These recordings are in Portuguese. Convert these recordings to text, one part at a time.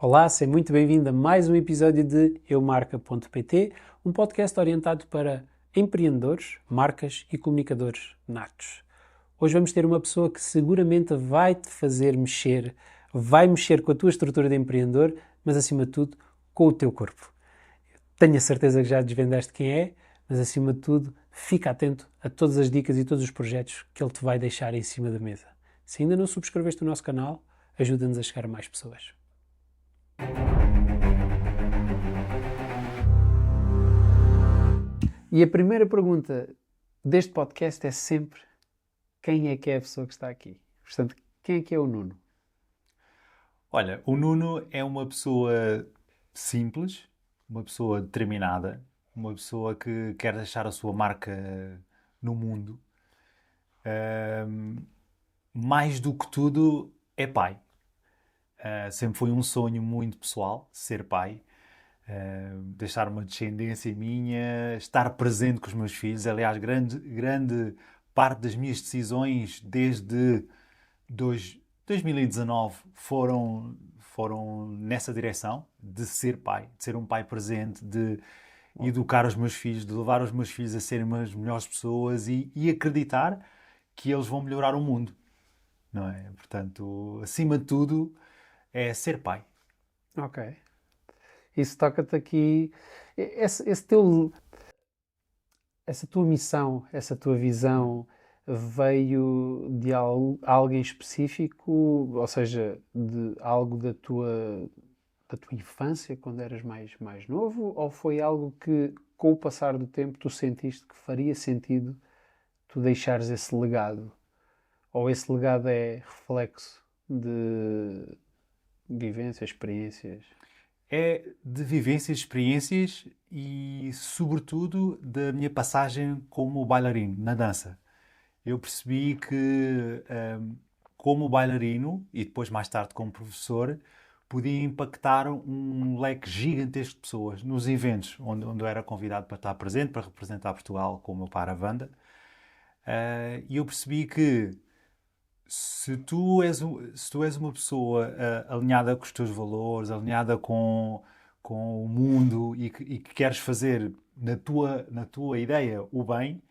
Olá, seja muito bem-vindo a mais um episódio de eumarca.pt, um podcast orientado para empreendedores, marcas e comunicadores natos. Hoje vamos ter uma pessoa que seguramente vai te fazer mexer, vai mexer com a tua estrutura de empreendedor, mas acima de tudo com o teu corpo. Tenho a certeza que já desvendaste quem é, mas acima de tudo fica atento a todas as dicas e todos os projetos que ele te vai deixar em cima da mesa. Se ainda não subscreveste o nosso canal, ajuda-nos a chegar a mais pessoas. E a primeira pergunta deste podcast é sempre: quem é que é a pessoa que está aqui? Portanto, quem é que é o Nuno? Olha, o Nuno é uma pessoa simples, uma pessoa determinada, uma pessoa que quer deixar a sua marca no mundo. Mais do que tudo, é pai. Sempre foi um sonho muito pessoal ser pai. Deixar uma descendência minha, estar presente com os meus filhos. Aliás, grande parte das minhas decisões desde 2019 foram nessa direção de ser pai, de ser um pai presente, de educar os meus filhos, de levar os meus filhos a serem umas melhores pessoas e acreditar que eles vão melhorar o mundo, não é? Portanto, acima de tudo, é ser pai. Ok. Isso toca-te aqui. Esse teu, essa tua missão, essa tua visão veio de algo em específico, ou seja, de algo da tua infância, quando eras mais novo, ou foi algo que, com o passar do tempo, tu sentiste que faria sentido tu deixares esse legado? Ou esse legado é reflexo de vivências, experiências? É de vivências, experiências e, sobretudo, da minha passagem como bailarino na dança. Eu percebi que, como bailarino e depois mais tarde como professor, podia impactar um leque gigantesco de pessoas nos eventos onde eu era convidado para estar presente, para representar Portugal com o meu paravanda. E eu percebi que se tu és uma pessoa alinhada com os teus valores, alinhada com o mundo e que queres fazer na tua ideia o bem,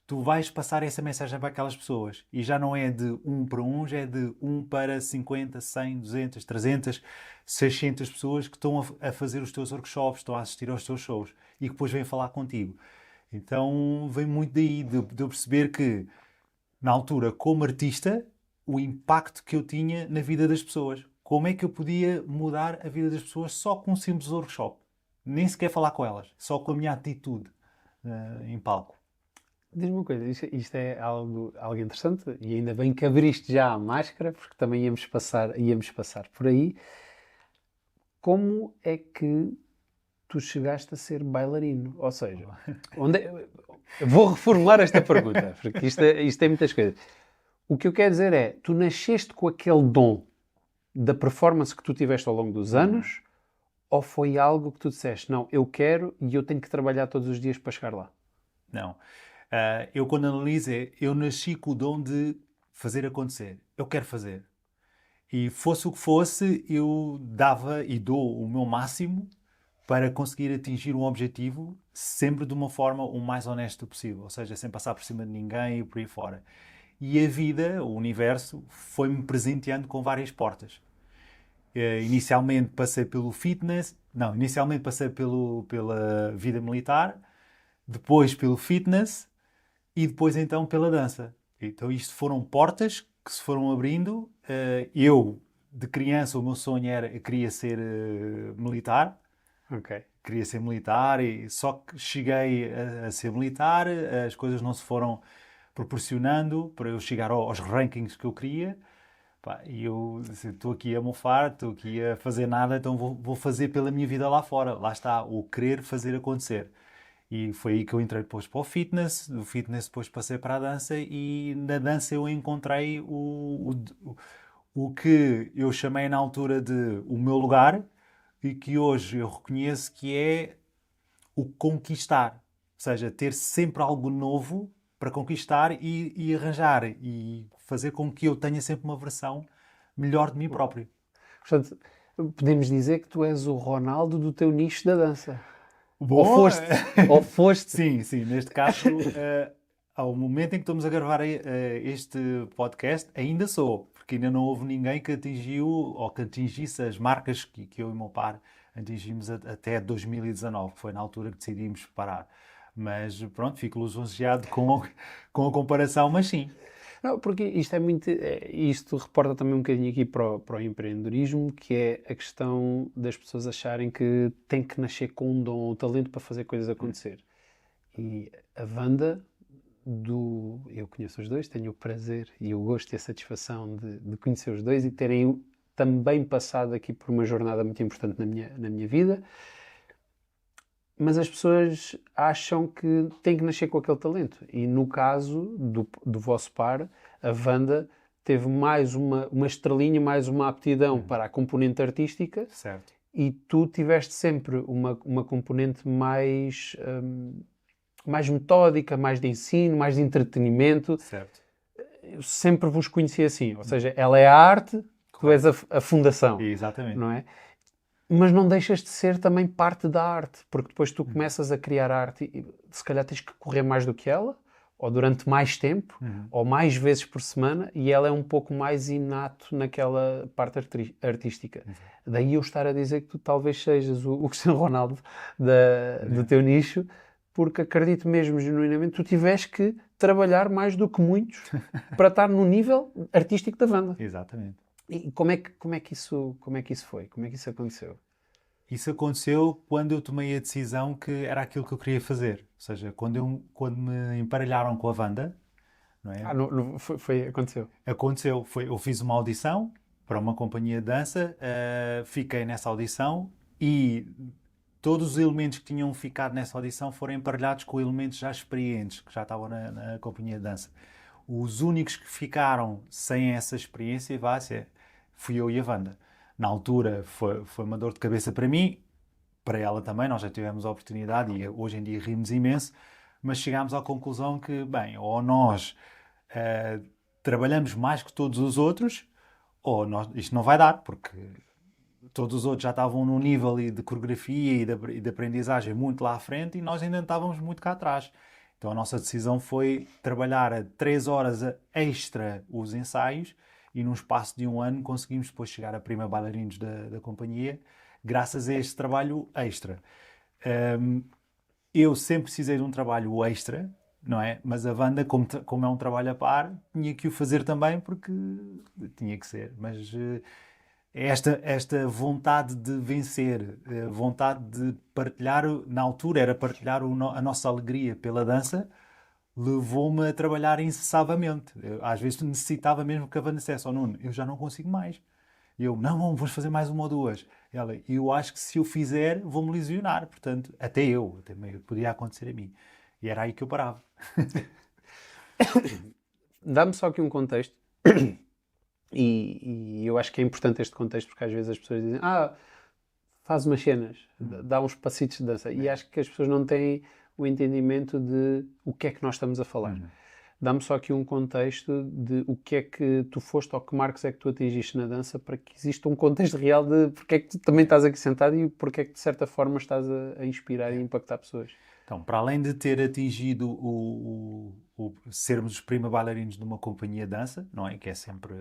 tu vais passar essa mensagem para aquelas pessoas. E já não é de um para um, já é de um para 50, 100, 200, 300, 600 pessoas que estão a fazer os teus workshops, estão a assistir aos teus shows e que depois vêm falar contigo. Então vem muito daí de eu perceber que, na altura, como artista, o impacto que eu tinha na vida das pessoas. Como é que eu podia mudar a vida das pessoas só com um simples workshop? Nem sequer falar com elas, só com a minha atitude em palco. Diz-me uma coisa, isto é algo interessante e ainda bem que abriste já a máscara, porque também íamos passar por aí. Como é que tu chegaste a ser bailarino? Ou seja, onde eu vou reformular esta pergunta, porque isto tem muitas coisas. O que eu quero dizer é, tu nasceste com aquele dom da performance que tu tiveste ao longo dos anos, ou foi algo que tu disseste, não, eu quero e eu tenho que trabalhar todos os dias para chegar lá? Não. Eu, quando analiso, eu nasci com o dom de fazer acontecer. Eu quero fazer. E fosse o que fosse, eu dava e dou o meu máximo para conseguir atingir um objetivo sempre de uma forma o mais honesta possível. Ou seja, sem passar por cima de ninguém e por aí fora. E a vida, o universo, foi-me presenteando com várias portas. Inicialmente passei pela vida militar, depois pelo fitness e depois então pela dança. Então isto foram portas que se foram abrindo. Eu, de criança, o meu sonho era, eu queria ser militar. Ok. Queria ser militar e só que cheguei a ser militar, as coisas não se foram proporcionando para eu chegar aos rankings que eu queria. Pá, e eu estou aqui a mofar, estou aqui a fazer nada, então vou fazer pela minha vida lá fora. Lá está, o querer fazer acontecer. E foi aí que eu entrei depois para o fitness, do fitness depois passei para a dança e na dança eu encontrei o que eu chamei na altura de o meu lugar e que hoje eu reconheço que é o conquistar. Ou seja, ter sempre algo novo para conquistar e arranjar e fazer com que eu tenha sempre uma versão melhor de mim próprio. Portanto, podemos dizer que tu és o Ronaldo do teu nicho da dança. Ou Bom, foste, ou foste. sim, neste caso, ao momento em que estamos a gravar este podcast, ainda sou, porque ainda não houve ninguém que atingiu ou que atingisse as marcas que eu e o meu par atingimos até 2019, que foi na altura que decidimos parar. Mas pronto, fico lisonjeado com a comparação, mas sim. Não, porque isto é muito. Isto reporta também um bocadinho aqui para o empreendedorismo, que é a questão das pessoas acharem que tem que nascer com um dom ou talento para fazer coisas acontecer. E a Wanda, eu conheço os dois, tenho o prazer e o gosto e a satisfação de conhecer os dois e terem também passado aqui por uma jornada muito importante na minha vida. Mas as pessoas acham que tem que nascer com aquele talento. E no caso do vosso par, a Wanda teve mais uma estrelinha, mais uma aptidão para a componente artística, Certo. e tu tiveste sempre uma componente mais metódica, mais de ensino, mais de entretenimento. Certo. Eu sempre vos conheci assim. Ou seja, ela é a arte, tu és a fundação. Exatamente. Não é? Mas não deixas de ser também parte da arte, porque depois tu começas a criar arte e se calhar tens que correr mais do que ela, ou durante mais tempo, ou mais vezes por semana, e ela é um pouco mais inato naquela parte artística. Daí eu estar a dizer que tu talvez sejas o Cristiano Ronaldo do teu nicho, porque acredito mesmo genuinamente que tu tiveste que trabalhar mais do que muitos para estar no nível artístico da banda. Exatamente. E como é que isso foi? Como é que isso aconteceu? Isso aconteceu quando eu tomei a decisão que era aquilo que eu queria fazer. Ou seja, quando me emparelharam com a Wanda, não é? Aconteceu. Aconteceu. Eu fiz uma audição para uma companhia de dança, fiquei nessa audição e todos os elementos que tinham ficado nessa audição foram emparelhados com elementos já experientes, que já estavam na companhia de dança. Os únicos que ficaram sem essa experiência, fui eu e a Wanda. Na altura foi uma dor de cabeça para mim, para ela também, nós já tivemos a oportunidade e hoje em dia rimos imenso, mas chegámos à conclusão que, bem, ou nós trabalhamos mais que todos os outros, ou isto não vai dar, porque todos os outros já estavam num nível de coreografia e de aprendizagem muito lá à frente e nós ainda estávamos muito cá atrás. Então a nossa decisão foi trabalhar a 3 horas extra os ensaios e num espaço de um ano conseguimos depois chegar a prima bailarinos da companhia graças a este trabalho extra. Eu sempre precisei de um trabalho extra, não é? Mas a Wanda, como é um trabalho a par, tinha que o fazer também porque tinha que ser. Mas esta vontade de vencer, vontade de partilhar, na altura era partilhar a nossa alegria pela dança, levou-me a trabalhar incessantemente. Às vezes necessitava mesmo que a Wanda dissesse, Nuno, eu já não consigo mais. E eu, não, vamos fazer mais uma ou duas. Ela, eu acho que se eu fizer, vou-me lesionar. Portanto, até podia acontecer a mim. E era aí que eu parava. Dá-me só aqui um contexto. E eu acho que é importante este contexto porque às vezes as pessoas dizem faz umas cenas, dá uns passitos de dança. E acho que as pessoas não têm o entendimento de o que é que nós estamos a falar. Dá-me só aqui um contexto de o que é que tu foste ou que marcos é que tu atingiste na dança para que exista um contexto real de porque é que tu também estás aqui sentado e porque é que de certa forma estás a inspirar e impactar pessoas. Então, para além de ter atingido sermos os prima bailarinos de uma companhia de dança, não é? Que é sempre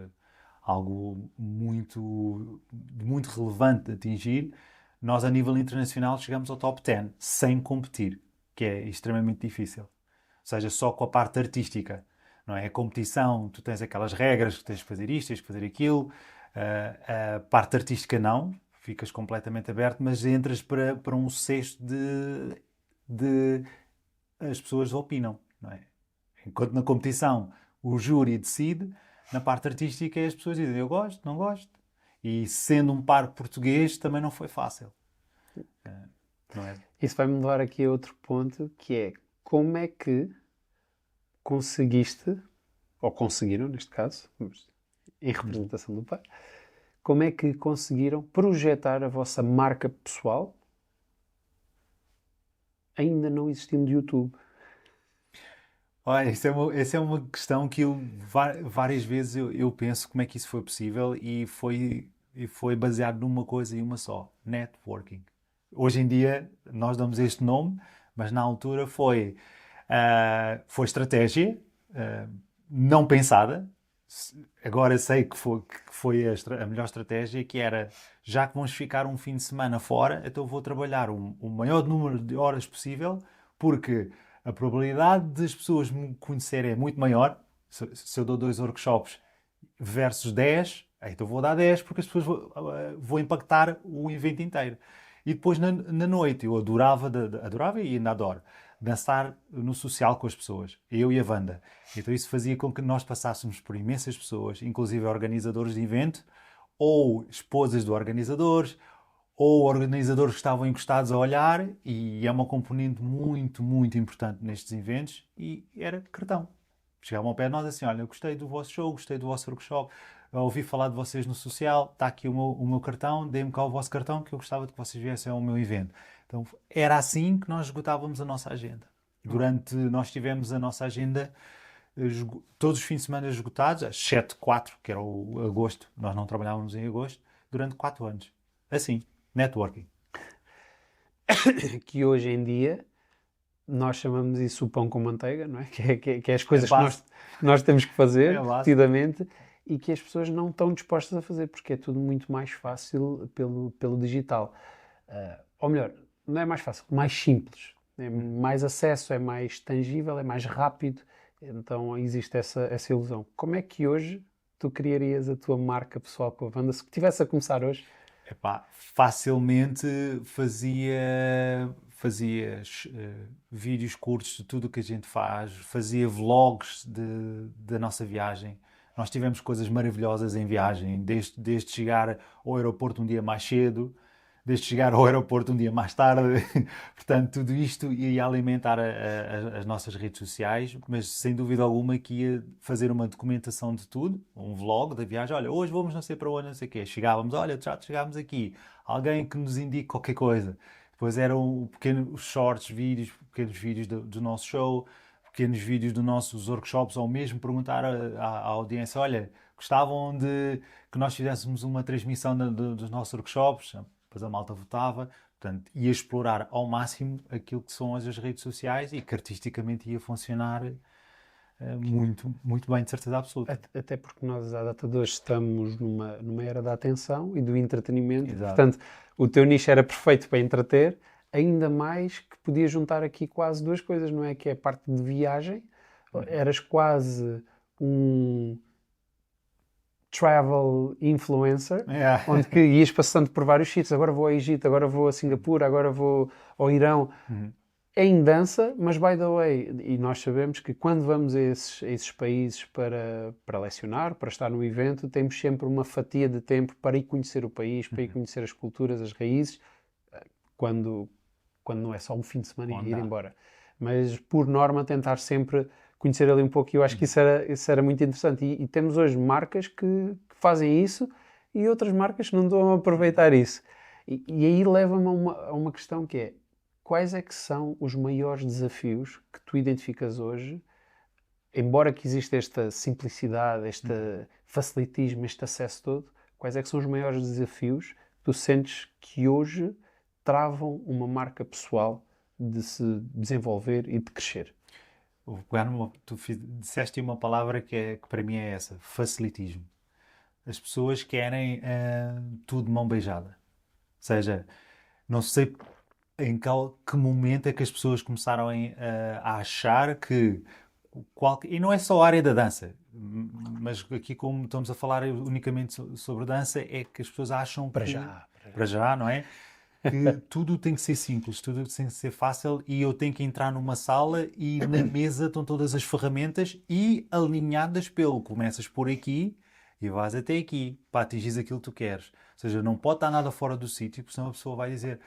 algo muito, muito relevante de atingir, nós a nível internacional chegamos ao top 10 sem competir, que é extremamente difícil. Ou seja, só com a parte artística, não é? A competição, tu tens aquelas regras que tens de fazer isto, tens de fazer aquilo. A parte artística não, ficas completamente aberto, mas entras para um cesto de as pessoas opinam, não é? Enquanto na competição o júri decide, na parte artística as pessoas dizem eu gosto, não gosto. E sendo um par português também não foi fácil. Não é? Isso vai-me levar aqui a outro ponto, que é como é que conseguiste, ou conseguiram neste caso, em representação do par, como é que conseguiram projetar a vossa marca pessoal ainda não existindo YouTube? Olha, essa é uma questão que eu várias vezes eu penso como é que isso foi possível e foi e foi baseado numa coisa e uma só: networking. Hoje em dia nós damos este nome, mas na altura foi estratégia, ah, não pensada. Agora sei que foi a melhor estratégia, que era, já que vamos ficar um fim de semana fora, então vou trabalhar o maior número de horas possível, porque a probabilidade das pessoas me conhecerem é muito maior. Se eu dou 2 workshops versus 10, então vou dar 10 porque as pessoas vou impactar o evento inteiro. E depois na noite eu adorava e ainda adoro dançar no social com as pessoas, eu e a Wanda. Então isso fazia com que nós passássemos por imensas pessoas, inclusive organizadores de evento, ou esposas de organizadores, ou organizadores que estavam encostados a olhar, e é uma componente muito, muito importante nestes eventos, e era cartão. Chegavam ao pé de nós assim: olha, eu gostei do vosso show, gostei do vosso workshop, ouvi falar de vocês no social, está aqui o meu cartão, dê-me cá o vosso cartão que eu gostava de que vocês viessem ao meu evento. Então era assim que nós esgotávamos a nossa agenda. Nós tivemos a nossa agenda todos os fins de semana esgotados, exceto 4, que era o agosto, nós não trabalhávamos em agosto, durante 4 anos. Assim, networking. Que hoje em dia nós chamamos isso o pão com manteiga, não é? Que é as coisas que base. nós temos que fazer É a base. repetidamente e que as pessoas não estão dispostas a fazer, porque é tudo muito mais fácil pelo digital. Ou melhor, não é mais fácil, mais simples. É mais acesso, é mais tangível, é mais rápido. Então existe essa ilusão. Como é que hoje tu criarias a tua marca pessoal com a Wanda? Se tivesse a começar hoje, Epá, facilmente fazia vídeos curtos de tudo o que a gente faz, fazia vlogs da nossa viagem. Nós tivemos coisas maravilhosas em viagem, desde chegar ao aeroporto um dia mais cedo, desde chegar ao aeroporto um dia mais tarde. Portanto, tudo isto ia alimentar as nossas redes sociais, mas sem dúvida alguma que ia fazer uma documentação de tudo, um vlog da viagem. Olha, hoje vamos não sei para onde, não sei o quê. Chegávamos, olha, já chegámos aqui. Alguém que nos indique qualquer coisa. Depois eram pequenos shorts, pequenos vídeos do nosso show, pequenos vídeos dos nossos workshops, ou mesmo perguntar à audiência: olha, gostavam de que nós fizéssemos uma transmissão dos nossos workshops? Depois a malta votava. Portanto, ia explorar ao máximo aquilo que são as redes sociais, e que artisticamente ia funcionar muito, muito bem, de certeza absoluta. até porque nós, à data de hoje, estamos numa era da atenção e do entretenimento. Exato. Portanto, o teu nicho era perfeito para entreter, ainda mais que podia juntar aqui quase duas coisas, não é? Que é a parte de viagem. Eras quase um travel influencer, Yeah. onde que ias passando por vários sítios. Agora vou ao Egito, agora vou a Singapura, agora vou ao Irão. Em dança, mas by the way, e nós sabemos que quando vamos a esses países para lecionar, para estar no evento, temos sempre uma fatia de tempo para ir conhecer o país, para ir conhecer as culturas, as raízes, quando não é só um fim de semana e ir embora. Mas, por norma, tentar sempre conhecer ali um pouco, e eu acho que isso era muito interessante. E temos hoje marcas que fazem isso e outras marcas que não estão a aproveitar isso. E aí leva-me a uma questão que é: quais é que são os maiores desafios que tu identificas hoje, embora que exista esta simplicidade, este facilitismo, este acesso todo, quais é que são os maiores desafios que tu sentes que hoje travam uma marca pessoal de se desenvolver e de crescer? Tu disseste uma palavra que para mim é essa: facilitismo. As pessoas querem tudo de mão beijada. Ou seja, não sei em que momento é que as pessoas começaram a achar que e não é só a área da dança, mas aqui, como estamos a falar unicamente sobre dança, é que as pessoas acham Para que, já. para já, não é? Que tudo tem que ser simples, tudo tem que ser fácil, e eu tenho que entrar numa sala e na mesa estão todas as ferramentas e alinhadas começas por aqui e vais até aqui para atingir aquilo que tu queres. Ou seja, não pode estar nada fora do sítio, porque senão a pessoa vai dizer: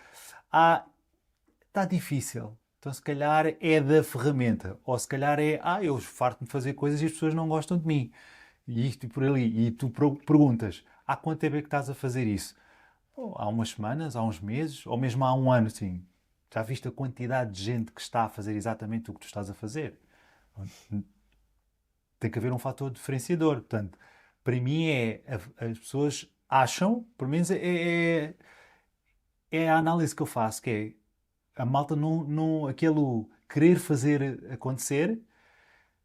está difícil. Então se calhar é da ferramenta. Ou se calhar é: eu farto-me de fazer coisas e as pessoas não gostam de mim. E isto e por ali. E tu perguntas: há quanto tempo é que estás a fazer isso? Há umas semanas, há uns meses, ou mesmo há um ano, sim. Já viste a quantidade de gente que está a fazer exatamente o que tu estás a fazer? Tem que haver um fator diferenciador. Portanto, para mim as pessoas acham, pelo menos é a análise que eu faço, que é a malta aquele querer fazer acontecer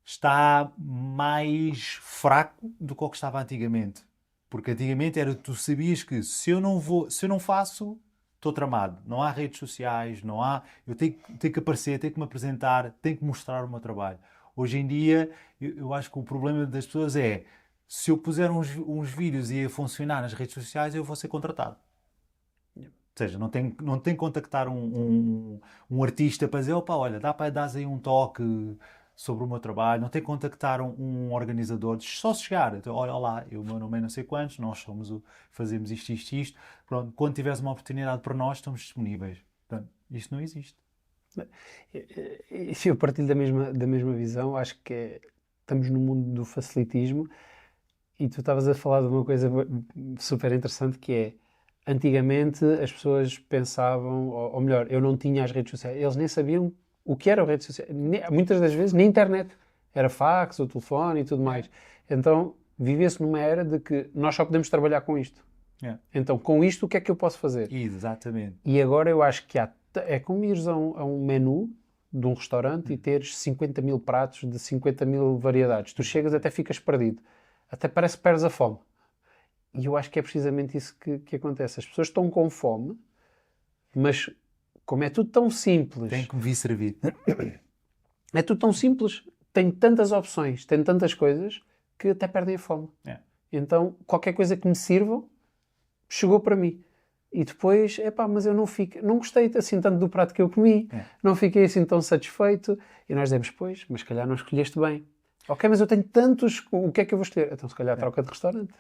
está mais fraco do que o que estava antigamente. Porque antigamente era, tu sabias que se eu não faço, estou tramado. Não há redes sociais, não há. Eu tenho que aparecer, tenho que me apresentar, tenho que mostrar o meu trabalho. Hoje em dia, eu acho que o problema das pessoas é se eu puser uns vídeos e a funcionar nas redes sociais, eu vou ser contratado. Ou seja, não tem que contactar um artista para dizer, opa, olha, dá para dar aí um toque sobre o meu trabalho, não tem que contactar um organizador, só se chegar, então, olha lá, o meu nome é não sei quantos, nós fazemos isto, pronto, quando tiveres uma oportunidade para nós, estamos disponíveis. Portanto, isto não existe. Eu partilho da mesma visão, acho que estamos no mundo do facilitismo e tu estavas a falar de uma coisa super interessante que é, antigamente as pessoas pensavam, ou melhor, eu não tinha as redes sociais, eles nem sabiam o que eram redes sociais, muitas das vezes nem internet, era fax, o telefone e tudo mais. Então vivia-se numa era de que nós só podemos trabalhar com isto. É. Então com isto o que é que eu posso fazer? Exatamente. E agora eu acho que é como ires a um menu de um restaurante e teres 50 mil pratos de 50 mil variedades. Tu chegas até ficas perdido. Até parece que perdes a fome. E eu acho que é precisamente isso que acontece. As pessoas estão com fome, mas como é tudo tão simples, Tem que me vir servir. é tudo tão simples, tem tantas opções, tem tantas coisas, que até perdem a fome. É. Então, qualquer coisa que me sirvam, chegou para mim. E depois, mas eu não gostei assim tanto do prato que eu comi, não fiquei assim tão satisfeito. E nós dizemos, pois, mas se calhar não escolheste bem. Ok, mas eu tenho tantos, o que é que eu vou escolher? Então se calhar troca de restaurante.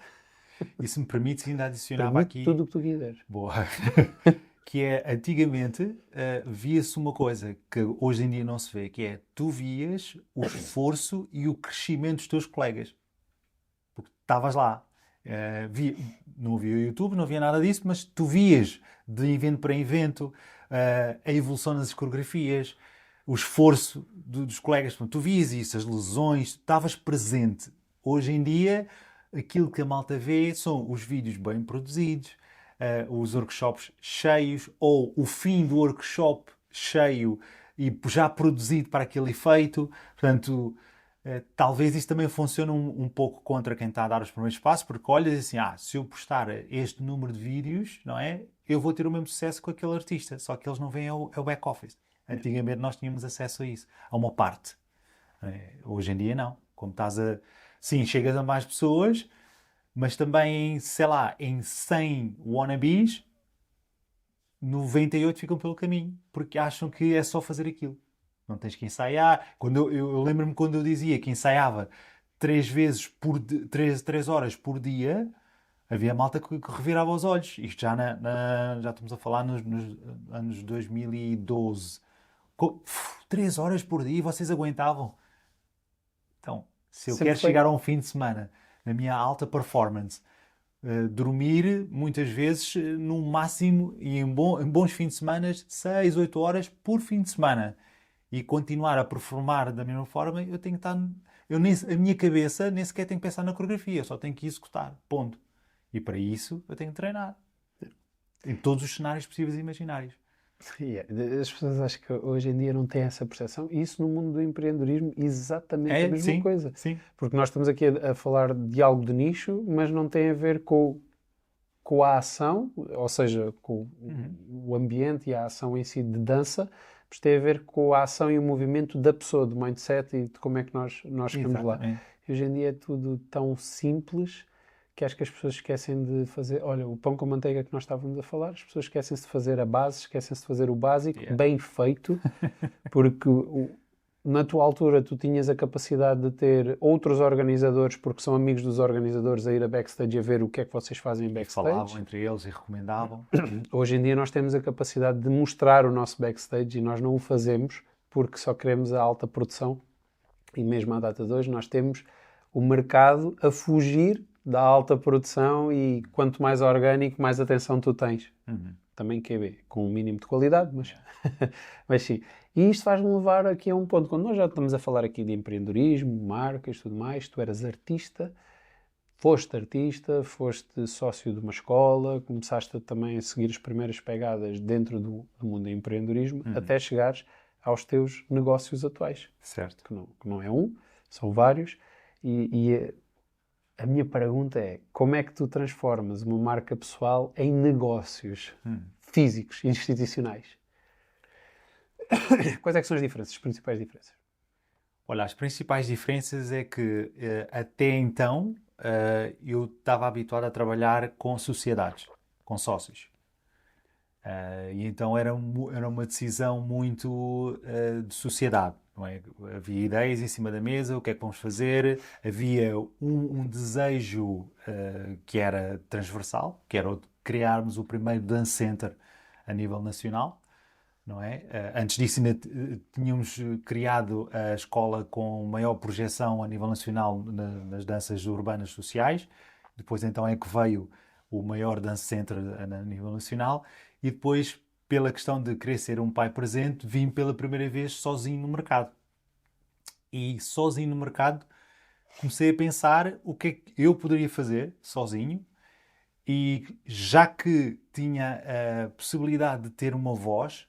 E se me permites, ainda adicionava Permite aqui... tudo o que tu quiseres. Boa. Que é, antigamente, via-se uma coisa que hoje em dia não se vê, que é, tu vias o esforço e o crescimento dos teus colegas. Porque estavas lá. Não havia YouTube, não havia nada disso, mas tu vias de evento para evento a evolução das coreografias, o esforço dos colegas. Tu vias isso, as lesões, estavas presente. Hoje em dia, aquilo que a malta vê são os vídeos bem produzidos, os workshops cheios, ou o fim do workshop cheio e já produzido para aquele efeito. Portanto, talvez isso também funcione um pouco contra quem está a dar os primeiros passos, porque olhas assim, se eu postar este número de vídeos, não é? Eu vou ter o mesmo sucesso com aquele artista, só que eles não veem o back-office. Antigamente nós tínhamos acesso a isso, a uma parte. Hoje em dia não. Como sim, chegas a mais pessoas, mas também, sei lá, em 100 wannabes, 98 ficam pelo caminho, porque acham que é só fazer aquilo. Não tens que ensaiar. Eu lembro-me quando eu dizia que ensaiava 3 horas por dia, havia malta que revirava os olhos. Isto já estamos a falar nos anos 2012. 3 horas por dia, vocês aguentavam? Então, se eu quero chegar a um fim de semana na minha alta performance, dormir muitas vezes no máximo e em bons fins de semana 6, 8 horas por fim de semana e continuar a performar da mesma forma, eu tenho que estar... a minha cabeça nem sequer tem que pensar na coreografia, eu só tenho que executar, ponto. E para isso eu tenho que treinar. Em todos os cenários possíveis e imaginários. As pessoas acho que hoje em dia não têm essa percepção, e isso no mundo do empreendedorismo exatamente a mesma coisa. Sim. Porque nós estamos aqui a falar de algo de nicho, mas não tem a ver com a ação, ou seja, com o ambiente e a ação em si de dança, mas tem a ver com a ação e o movimento da pessoa, do mindset e de como é que nós chegamos lá. E hoje em dia é tudo tão simples que acho que as pessoas esquecem de fazer... Olha, o pão com manteiga que nós estávamos a falar, as pessoas esquecem-se de fazer a base, esquecem-se de fazer o básico, bem feito, porque na tua altura tu tinhas a capacidade de ter outros organizadores, porque são amigos dos organizadores, a ir a backstage a ver o que é que vocês fazem em backstage. Falavam entre eles e recomendavam. Hoje em dia nós temos a capacidade de mostrar o nosso backstage e nós não o fazemos porque só queremos a alta produção. E mesmo à data de hoje nós temos o mercado a fugir da alta produção e quanto mais orgânico, mais atenção tu tens. Também QB, com um mínimo de qualidade, mas, mas sim. E isto faz-me levar aqui a um ponto, quando nós já estamos a falar aqui de empreendedorismo, marcas e tudo mais, tu eras artista, foste artista, foste sócio de uma escola, começaste também a seguir as primeiras pegadas dentro do mundo do empreendedorismo, até chegares aos teus negócios atuais, Certo. que não é um, são vários, e a minha pergunta é, como é que tu transformas uma marca pessoal em negócios físicos, institucionais? Quais é que são as diferenças, as principais diferenças? Olha, as principais diferenças é que até então eu estava habituado a trabalhar com sociedades, com sócios. E então era uma decisão muito de sociedade, não é? Havia ideias em cima da mesa, o que é que vamos fazer? Havia um desejo que era transversal, que era o de criarmos o primeiro dance center a nível nacional, não é? Antes disso ainda tínhamos criado a escola com maior projeção a nível nacional nas danças urbanas sociais. Depois então é que veio o maior dance center a nível nacional. E depois, pela questão de querer ser um pai presente, vim pela primeira vez sozinho no mercado. E sozinho no mercado comecei a pensar o que é que eu poderia fazer sozinho. E já que tinha a possibilidade de ter uma voz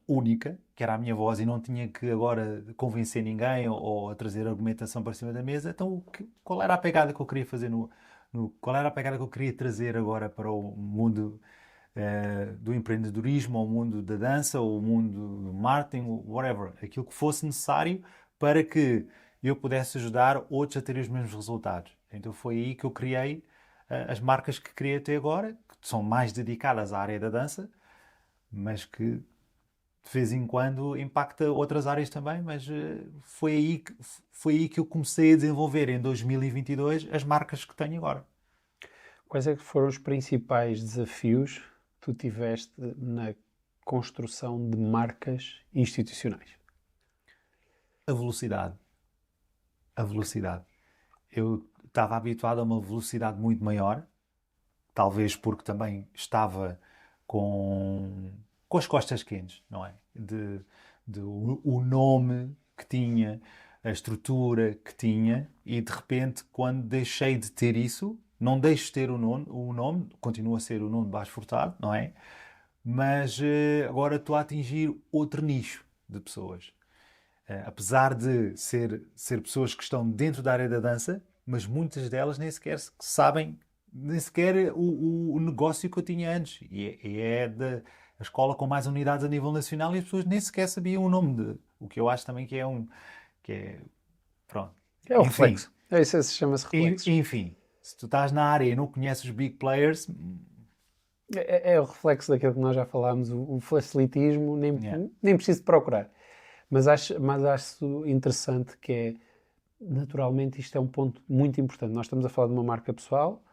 única, que era a minha voz, e não tinha que agora convencer ninguém ou a trazer argumentação para cima da mesa, então qual era a pegada que eu queria fazer qual era a pegada que eu queria trazer agora para o mundo do empreendedorismo, ou o mundo da dança, ou o mundo do marketing, whatever, aquilo que fosse necessário para que eu pudesse ajudar outros a terem os mesmos resultados. Então foi aí que eu criei as marcas que criei até agora, que são mais dedicadas à área da dança, mas que de vez em quando impacta outras áreas também, mas foi aí que eu comecei a desenvolver em 2022 as marcas que tenho agora. Quais é que foram os principais desafios que tu tiveste na construção de marcas institucionais? A velocidade. A velocidade. Eu estava habituado a uma velocidade muito maior, talvez porque também estava com as costas quentes, não é? O nome que tinha, a estrutura que tinha, e de repente, quando deixei de ter isso, não deixo de ter o nome, continua a ser o Nuno Bastos Furtado, não é? Mas agora estou a atingir outro nicho de pessoas. Apesar de ser pessoas que estão dentro da área da dança, mas muitas delas nem sequer sabem, nem sequer o negócio que eu tinha antes. E é a escola com mais unidades a nível nacional, e as pessoas nem sequer sabiam o nome o que eu acho também que é, pronto. É o Enfim, reflexo. É isso, chama-se reflexo. enfim, se tu estás na área e não conheces os big players, É o reflexo daquilo que nós já falámos, o facilitismo, yeah, nem preciso de procurar. Mas acho interessante que é, naturalmente, isto é um ponto muito importante. Nós estamos a falar de uma marca pessoal,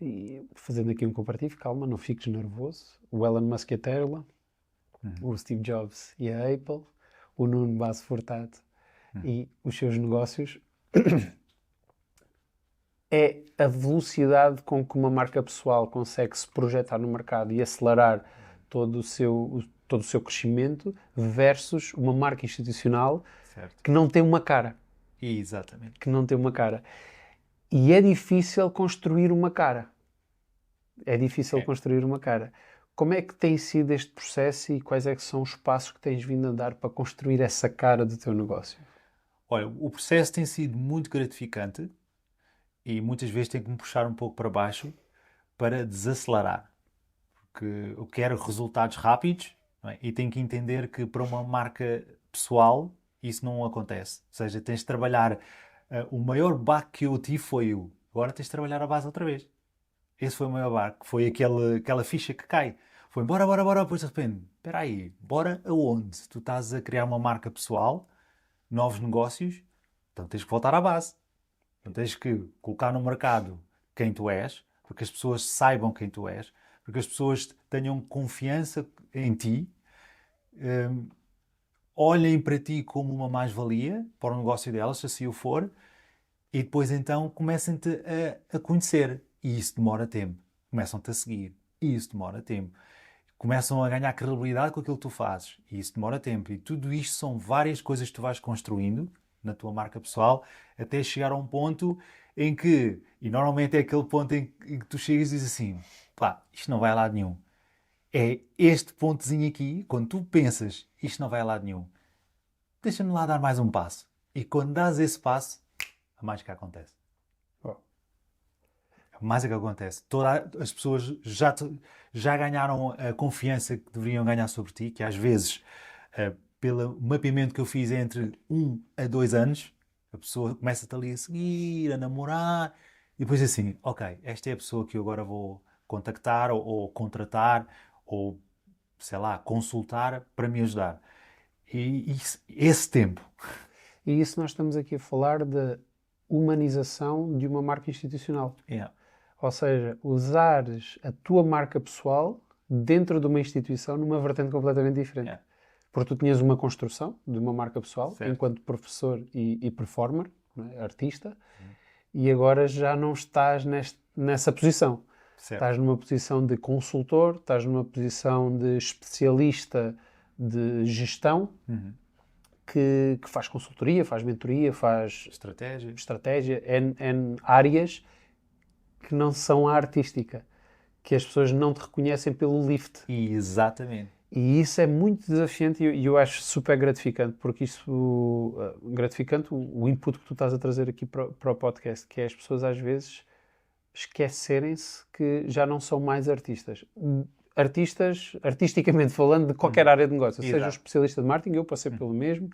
e fazendo aqui um comparativo, calma, não fiques nervoso. O Elon Musk e a Tesla, o Steve Jobs e a Apple, o Nuno Bastos Furtado e os seus negócios. É a velocidade com que uma marca pessoal consegue se projetar no mercado e acelerar todo o seu crescimento versus uma marca institucional certo. que não tem uma cara. Exatamente. Que não tem uma cara. E é difícil construir uma cara. É difícil construir uma cara. Como é que tem sido este processo e quais é que são os passos que tens vindo a dar para construir essa cara do teu negócio? Olha, o processo tem sido muito gratificante e muitas vezes tem que me puxar um pouco para baixo para desacelerar. Porque eu quero resultados rápidos, não é? E tenho que entender que para uma marca pessoal isso não acontece. Ou seja, tens de trabalhar. O maior baque que eu tive foi agora tens de trabalhar a base outra vez. Esse foi o maior baque. Foi aquela ficha que cai. Foi bora, bora, bora. Depois de repente, espera aí, bora aonde? Tu estás a criar uma marca pessoal, novos negócios, então tens que voltar à base. Então tens que colocar no mercado quem tu és, para que as pessoas saibam quem tu és, para que as pessoas tenham confiança em ti, olhem para ti como uma mais-valia para o negócio delas, se assim o for, e depois então comecem-te a conhecer. E isso demora tempo. Começam-te a seguir. E isso demora tempo. Começam a ganhar credibilidade com aquilo que tu fazes. E isso demora tempo. E tudo isto são várias coisas que tu vais construindo na tua marca pessoal, até chegar a um ponto em que, e normalmente é aquele ponto em que tu chegas e dizes assim, pá, isto não vai a lado nenhum. É este pontozinho aqui, quando tu pensas, isto não vai a lado nenhum, deixa-me lá dar mais um passo. E quando dás esse passo, a mágica acontece. Oh. A mágica acontece. As pessoas já ganharam a confiança que deveriam ganhar sobre ti, que às vezes, pelo mapeamento que eu fiz entre 1 a 2 anos, a pessoa começa-te ali a seguir, a namorar, e depois assim, ok, esta é a pessoa que eu agora vou contactar ou contratar ou, sei lá, consultar para me ajudar. E esse tempo. E isso nós estamos aqui a falar de humanização de uma marca institucional. Yeah. Ou seja, usares a tua marca pessoal dentro de uma instituição numa vertente completamente diferente. Yeah. Porque tu tinhas uma construção de uma marca pessoal, Certo. enquanto professor e performer, não é? Artista, e agora já não estás nessa posição. Certo. Estás numa posição de consultor, estás numa posição de especialista de gestão, que faz consultoria, faz mentoria, faz Estratégia. N áreas que não são a artística, que as pessoas não te reconhecem pelo lift. Exatamente. E isso é muito desafiante e eu acho super gratificante, porque isso, gratificante o input que tu estás a trazer aqui para o podcast, que é as pessoas às vezes esquecerem-se que já não são mais artistas. Artistas, artisticamente falando, de qualquer área de negócio. Seja um especialista de marketing, eu passei pelo mesmo.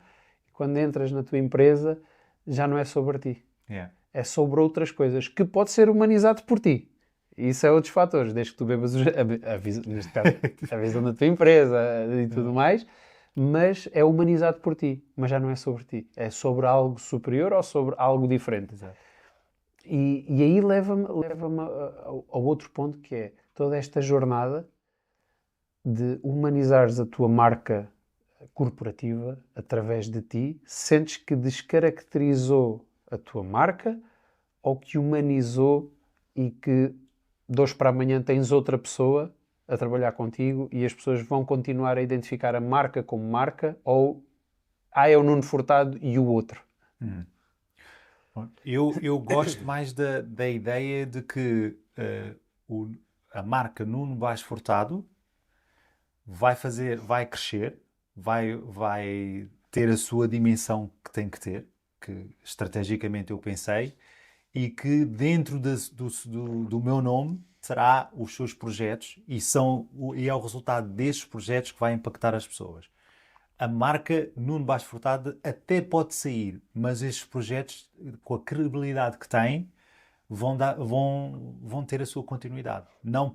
Quando entras na tua empresa, já não é sobre ti. Yeah. É sobre outras coisas, que pode ser humanizado por ti. Isso é outros fatores, desde que tu bebas neste caso, a visão da tua empresa e tudo mais, mas é humanizado por ti, mas já não é sobre ti. É sobre algo superior ou sobre algo diferente. Exato. E aí leva-me ao outro ponto, que é toda esta jornada de humanizares a tua marca corporativa através de ti. Sentes que descaracterizou a tua marca ou que humanizou e que de hoje para amanhã tens outra pessoa a trabalhar contigo e as pessoas vão continuar a identificar a marca como marca, ou é o Nuno Furtado e o outro? Eu gosto mais da ideia de que a marca Nuno Baixo Furtado vai crescer, vai ter a sua dimensão que tem que ter, que estrategicamente eu pensei, e que dentro do meu nome terá os seus projetos e é o resultado desses projetos que vai impactar as pessoas. A marca Nuno Baixo Furtado até pode sair, mas estes projetos, com a credibilidade que têm, vão ter a sua continuidade. Não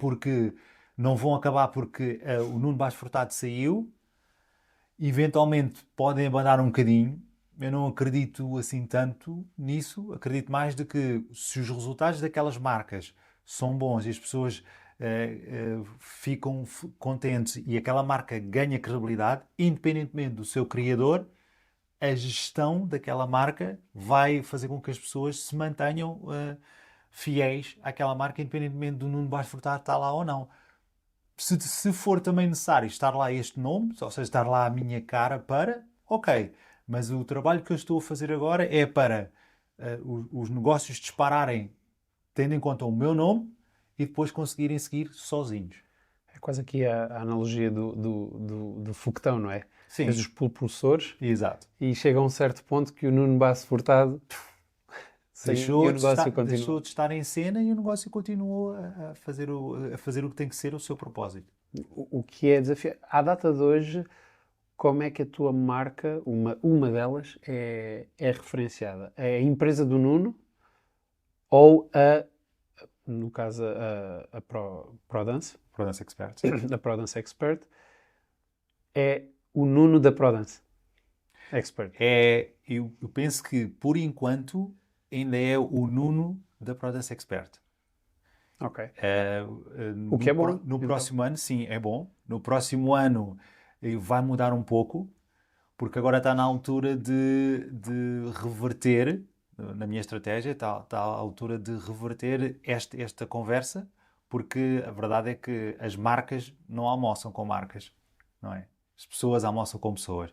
vão acabar porque o Nuno Baixo Furtado saiu, eventualmente podem abanar um bocadinho. Eu não acredito assim tanto nisso. Acredito mais de que se os resultados daquelas marcas são bons e as pessoas ficam contentes e aquela marca ganha credibilidade, independentemente do seu criador, a gestão daquela marca vai fazer com que as pessoas se mantenham fiéis àquela marca, independentemente do Nuno Baixo Furtado estar lá ou não. Se for também necessário estar lá este nome, ou seja, estar lá a minha cara ok. Mas o trabalho que eu estou a fazer agora é para os negócios dispararem tendo em conta o meu nome e depois conseguirem seguir sozinhos. É quase aqui a analogia do foguetão, não é? Sim. Tens os propulsores. Exato. E chega a um certo ponto que o Nuno Baixo Furtado deixou continua. de estar em cena e o negócio continuou a fazer o que tem que ser o seu propósito. O que é desafiante. À data de hoje, como é que a tua marca, uma delas, é referenciada? É a empresa do Nuno ou no caso, a ProDance? ProDance Expert. A ProDance Expert é o Nuno da ProDance Expert. Eu penso que, por enquanto, ainda é o Nuno da ProDance Expert. Ok. O que é bom. No próximo ano, sim, é bom. No próximo ano vai mudar um pouco, porque agora está na altura de reverter, na minha estratégia, está à altura de reverter esta conversa, porque a verdade é que as marcas não almoçam com marcas, não é? As pessoas almoçam com pessoas.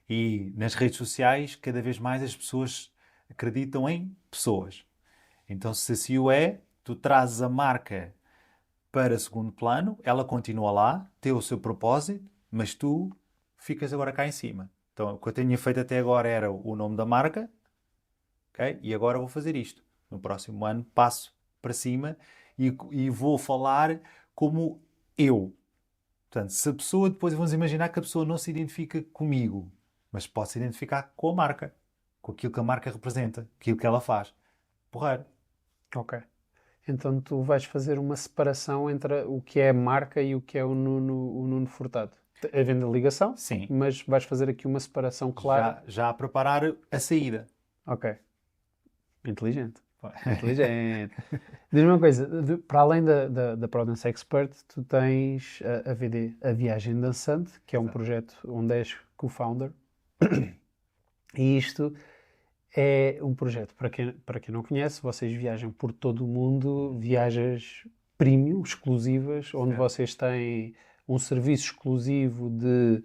E nas redes sociais, cada vez mais as pessoas acreditam em pessoas. Então, se assim o é, tu trazes a marca para segundo plano, ela continua lá, tem o seu propósito, mas tu ficas agora cá em cima. Então, o que eu tinha feito até agora era o nome da marca, ok? E agora vou fazer isto. No próximo ano passo para cima e vou falar como eu. Portanto, se a pessoa, depois vamos imaginar que a pessoa não se identifica comigo, mas pode se identificar com a marca, com aquilo que a marca representa, aquilo que ela faz. Porreiro. Ok. Então tu vais fazer uma separação entre o que é a marca e o que é o Nuno Furtado. Havendo a ligação, Sim. mas vais fazer aqui uma separação clara. Já a preparar a saída. Ok. Inteligente. Inteligente. Diz-me uma coisa, para além da Prodance Expert, tu tens a VD, a Viagem Dançante, que é um Exato. projeto onde és co-founder. E isto é um projeto, para quem não conhece, vocês viajam por todo o mundo, viagens premium, exclusivas, onde Certo. vocês têm um serviço exclusivo de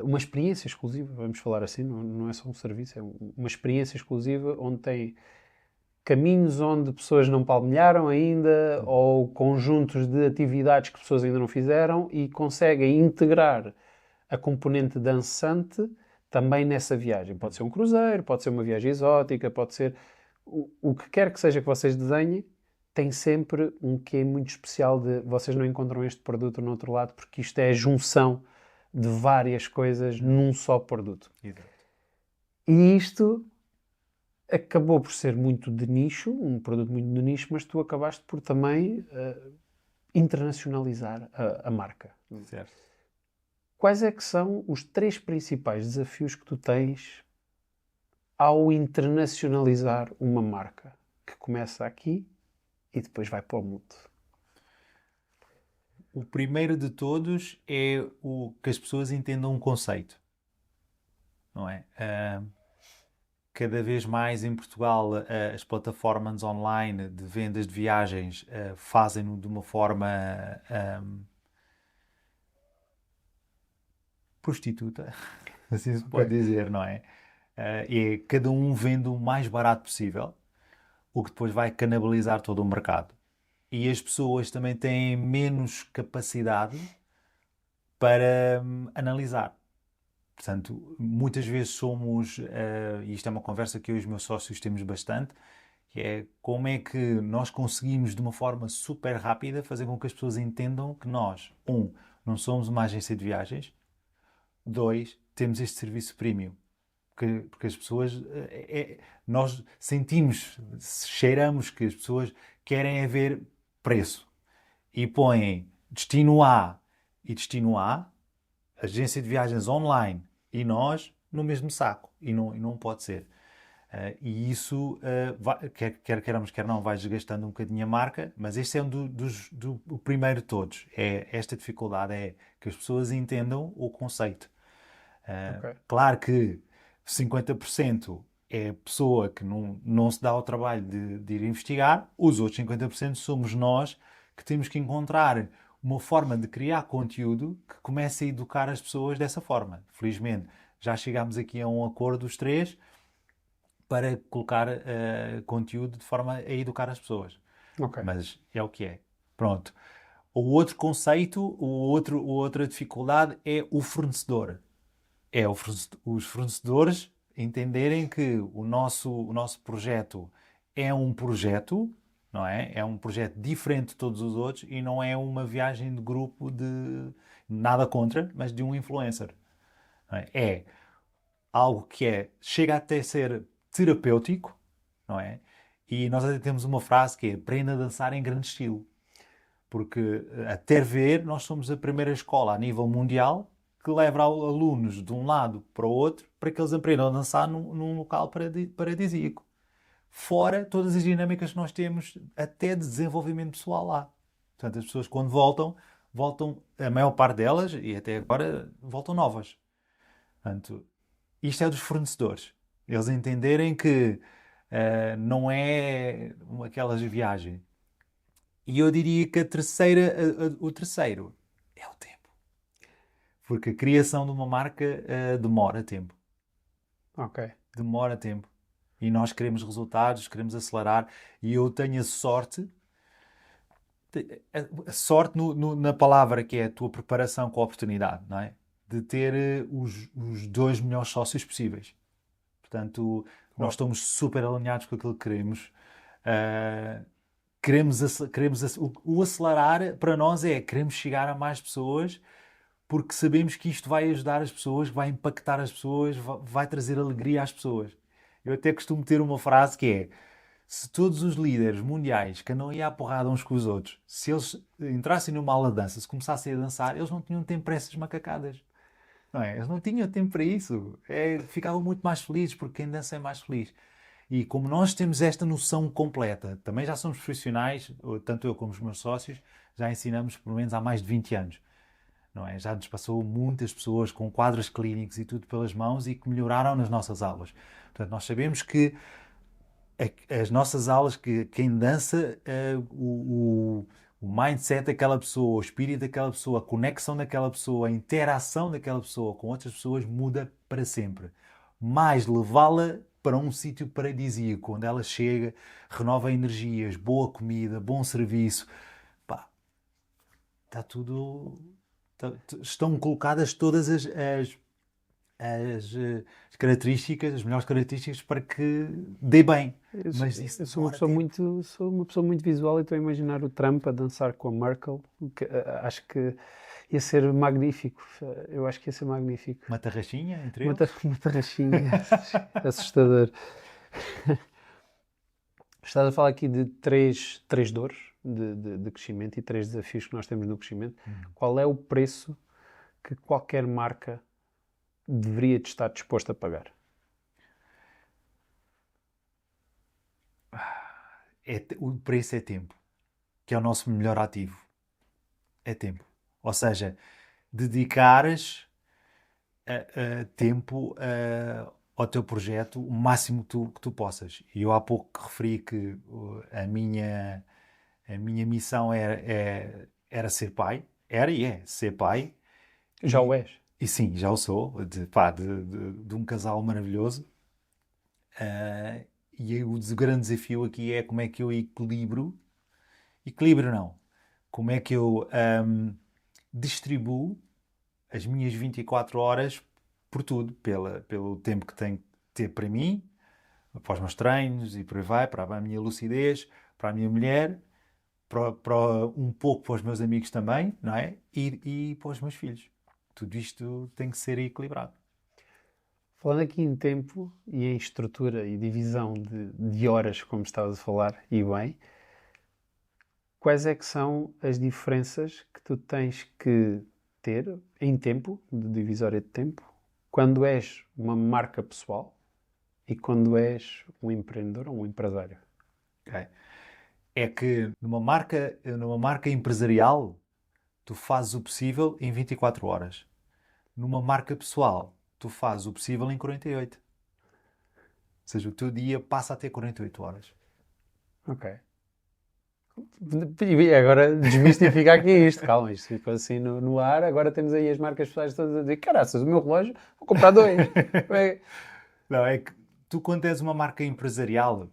uma experiência exclusiva, vamos falar assim, não é só um serviço, é uma experiência exclusiva onde tem caminhos onde pessoas não palmilharam ainda ou conjuntos de atividades que pessoas ainda não fizeram e conseguem integrar a componente dançante também nessa viagem. Pode ser um cruzeiro, pode ser uma viagem exótica, pode ser o que quer que seja que vocês desenhem, tem sempre um quê muito especial de vocês não encontram este produto no outro lado porque isto é a junção de várias coisas num só produto. Exato. E isto acabou por ser muito de nicho, um produto muito de nicho, mas tu acabaste por também internacionalizar a marca. Certo. Quais é que são os 3 principais desafios que tu tens ao internacionalizar uma marca que começa aqui e depois vai para o mundo? O primeiro de todos é o que as pessoas entendam um conceito, não é? Cada vez mais em Portugal as plataformas online de vendas de viagens fazem-no de uma forma prostituta, assim se pode dizer, não é? É cada um vende o mais barato possível, o que depois vai canibalizar todo o mercado. E as pessoas também têm menos capacidade para analisar. Portanto, muitas vezes somos, e isto é uma conversa que eu e os meus sócios temos bastante, que é como é que nós conseguimos de uma forma super rápida fazer com que as pessoas entendam que nós, não somos uma agência de viagens, 2, temos este serviço premium. Porque as pessoas, nós sentimos, cheiramos que as pessoas querem é ver preço e põem destino A e destino A, agência de viagens online e nós no mesmo saco. E não pode ser. E isso, quer queiramos, quer não, vai desgastando um bocadinho a marca, mas este é o primeiro de todos. É esta dificuldade, é que as pessoas entendam o conceito. Ok. Claro que 50% é a pessoa que não se dá ao trabalho de ir investigar, os outros 50% somos nós que temos que encontrar uma forma de criar conteúdo que comece a educar as pessoas dessa forma. Felizmente, já chegámos aqui a um acordo os 3 para colocar conteúdo de forma a educar as pessoas. Ok. Mas é o que é. Pronto. O outro conceito, outra dificuldade é o fornecedor. É os fornecedores entenderem que o nosso projeto é um projeto, não é? É um projeto diferente de todos os outros e não é uma viagem de grupo de nada contra, mas de um influencer. Não é? É algo que chega até a ser terapêutico, não é? E nós até temos uma frase que é aprenda a dançar em grande estilo. Porque, até ver, nós somos a primeira escola a nível mundial que leva alunos de um lado para o outro para que eles aprendam a dançar num local paradisíaco. Fora todas as dinâmicas que nós temos até de desenvolvimento pessoal lá. Portanto, as pessoas quando voltam, a maior parte delas, e até agora, voltam novas. Portanto, isto é dos fornecedores. Eles entenderem que não é aquelas viagens. E eu diria que o terceiro é o tempo. Porque a criação de uma marca demora tempo. Ok. Demora tempo. E nós queremos resultados, queremos acelerar. E eu tenho a sorte na palavra que é a tua preparação com a oportunidade, não é? De ter os dois melhores sócios possíveis. Portanto, nós estamos super alinhados com aquilo que queremos. O acelerar para nós queremos chegar a mais pessoas porque sabemos que isto vai ajudar as pessoas, vai impactar as pessoas, vai trazer alegria às pessoas. Eu até costumo ter uma frase que é: se todos os líderes mundiais que andam aí à porrada uns com os outros, se eles entrassem numa aula de dança, se começassem a dançar, eles não tinham tempo para essas macacadas. Não é? Eles não tinham tempo para isso. Ficavam muito mais felizes, porque quem dança é mais feliz. E como nós temos esta noção completa, também já somos profissionais, tanto eu como os meus sócios, já ensinamos pelo menos há mais de 20 anos. Não é? Já nos passou muitas pessoas com quadros clínicos e tudo pelas mãos e que melhoraram nas nossas aulas. Portanto, nós sabemos que as nossas aulas, que quem dança, o mindset daquela pessoa, o espírito daquela pessoa, a conexão daquela pessoa, a interação daquela pessoa com outras pessoas muda para sempre. Mais levá-la para um sítio paradisíaco, onde ela chega, renova energias, boa comida, bom serviço. Pá, está tudo... Estão colocadas todas as características, as melhores características para que dê bem. Mas isso eu sou uma pessoa muito visual e estou a imaginar o Trump a dançar com a Merkel. Acho que ia ser magnífico. Eu acho que ia ser magnífico. Uma tarraxinha entre eles? Uma tarraxinha. Assustador. Estás a falar aqui de três dores de crescimento e 3 desafios que nós temos no crescimento. Qual é o preço que qualquer marca deveria estar disposto a pagar? O preço é tempo, que é o nosso melhor ativo. É tempo. Ou seja, dedicares tempo ao teu projeto o máximo que tu possas. E eu há pouco referi que a minha missão era ser pai. Era e é ser pai. Já o és? E sim, já o sou, de um casal maravilhoso. E o grande desafio aqui é como é que eu equilibro não, como é que eu distribuo as minhas 24 horas por tudo, pelo tempo que tenho que ter para mim, para os meus treinos e por aí vai, para a minha lucidez, para a minha mulher, um pouco para os meus amigos também, não é? E para os meus filhos. Tudo isto tem que ser equilibrado. Falando aqui em tempo e em estrutura e divisão de horas, como estavas a falar, e bem, quais é que são as diferenças que tu tens que ter em tempo, de divisória de tempo, quando és uma marca pessoal e quando és um empreendedor ou um empresário? Okay. É que numa marca empresarial, tu fazes o possível em 24 horas. Numa marca pessoal, tu fazes o possível em 48. Ou seja, o teu dia passa a ter 48 horas. Ok. E agora desmistificar aqui isto. Calma, isto ficou assim no ar. Agora temos aí as marcas pessoais todas a dizer: caraças, o meu relógio, vou comprar 2. Não, é que tu, quando és uma marca empresarial,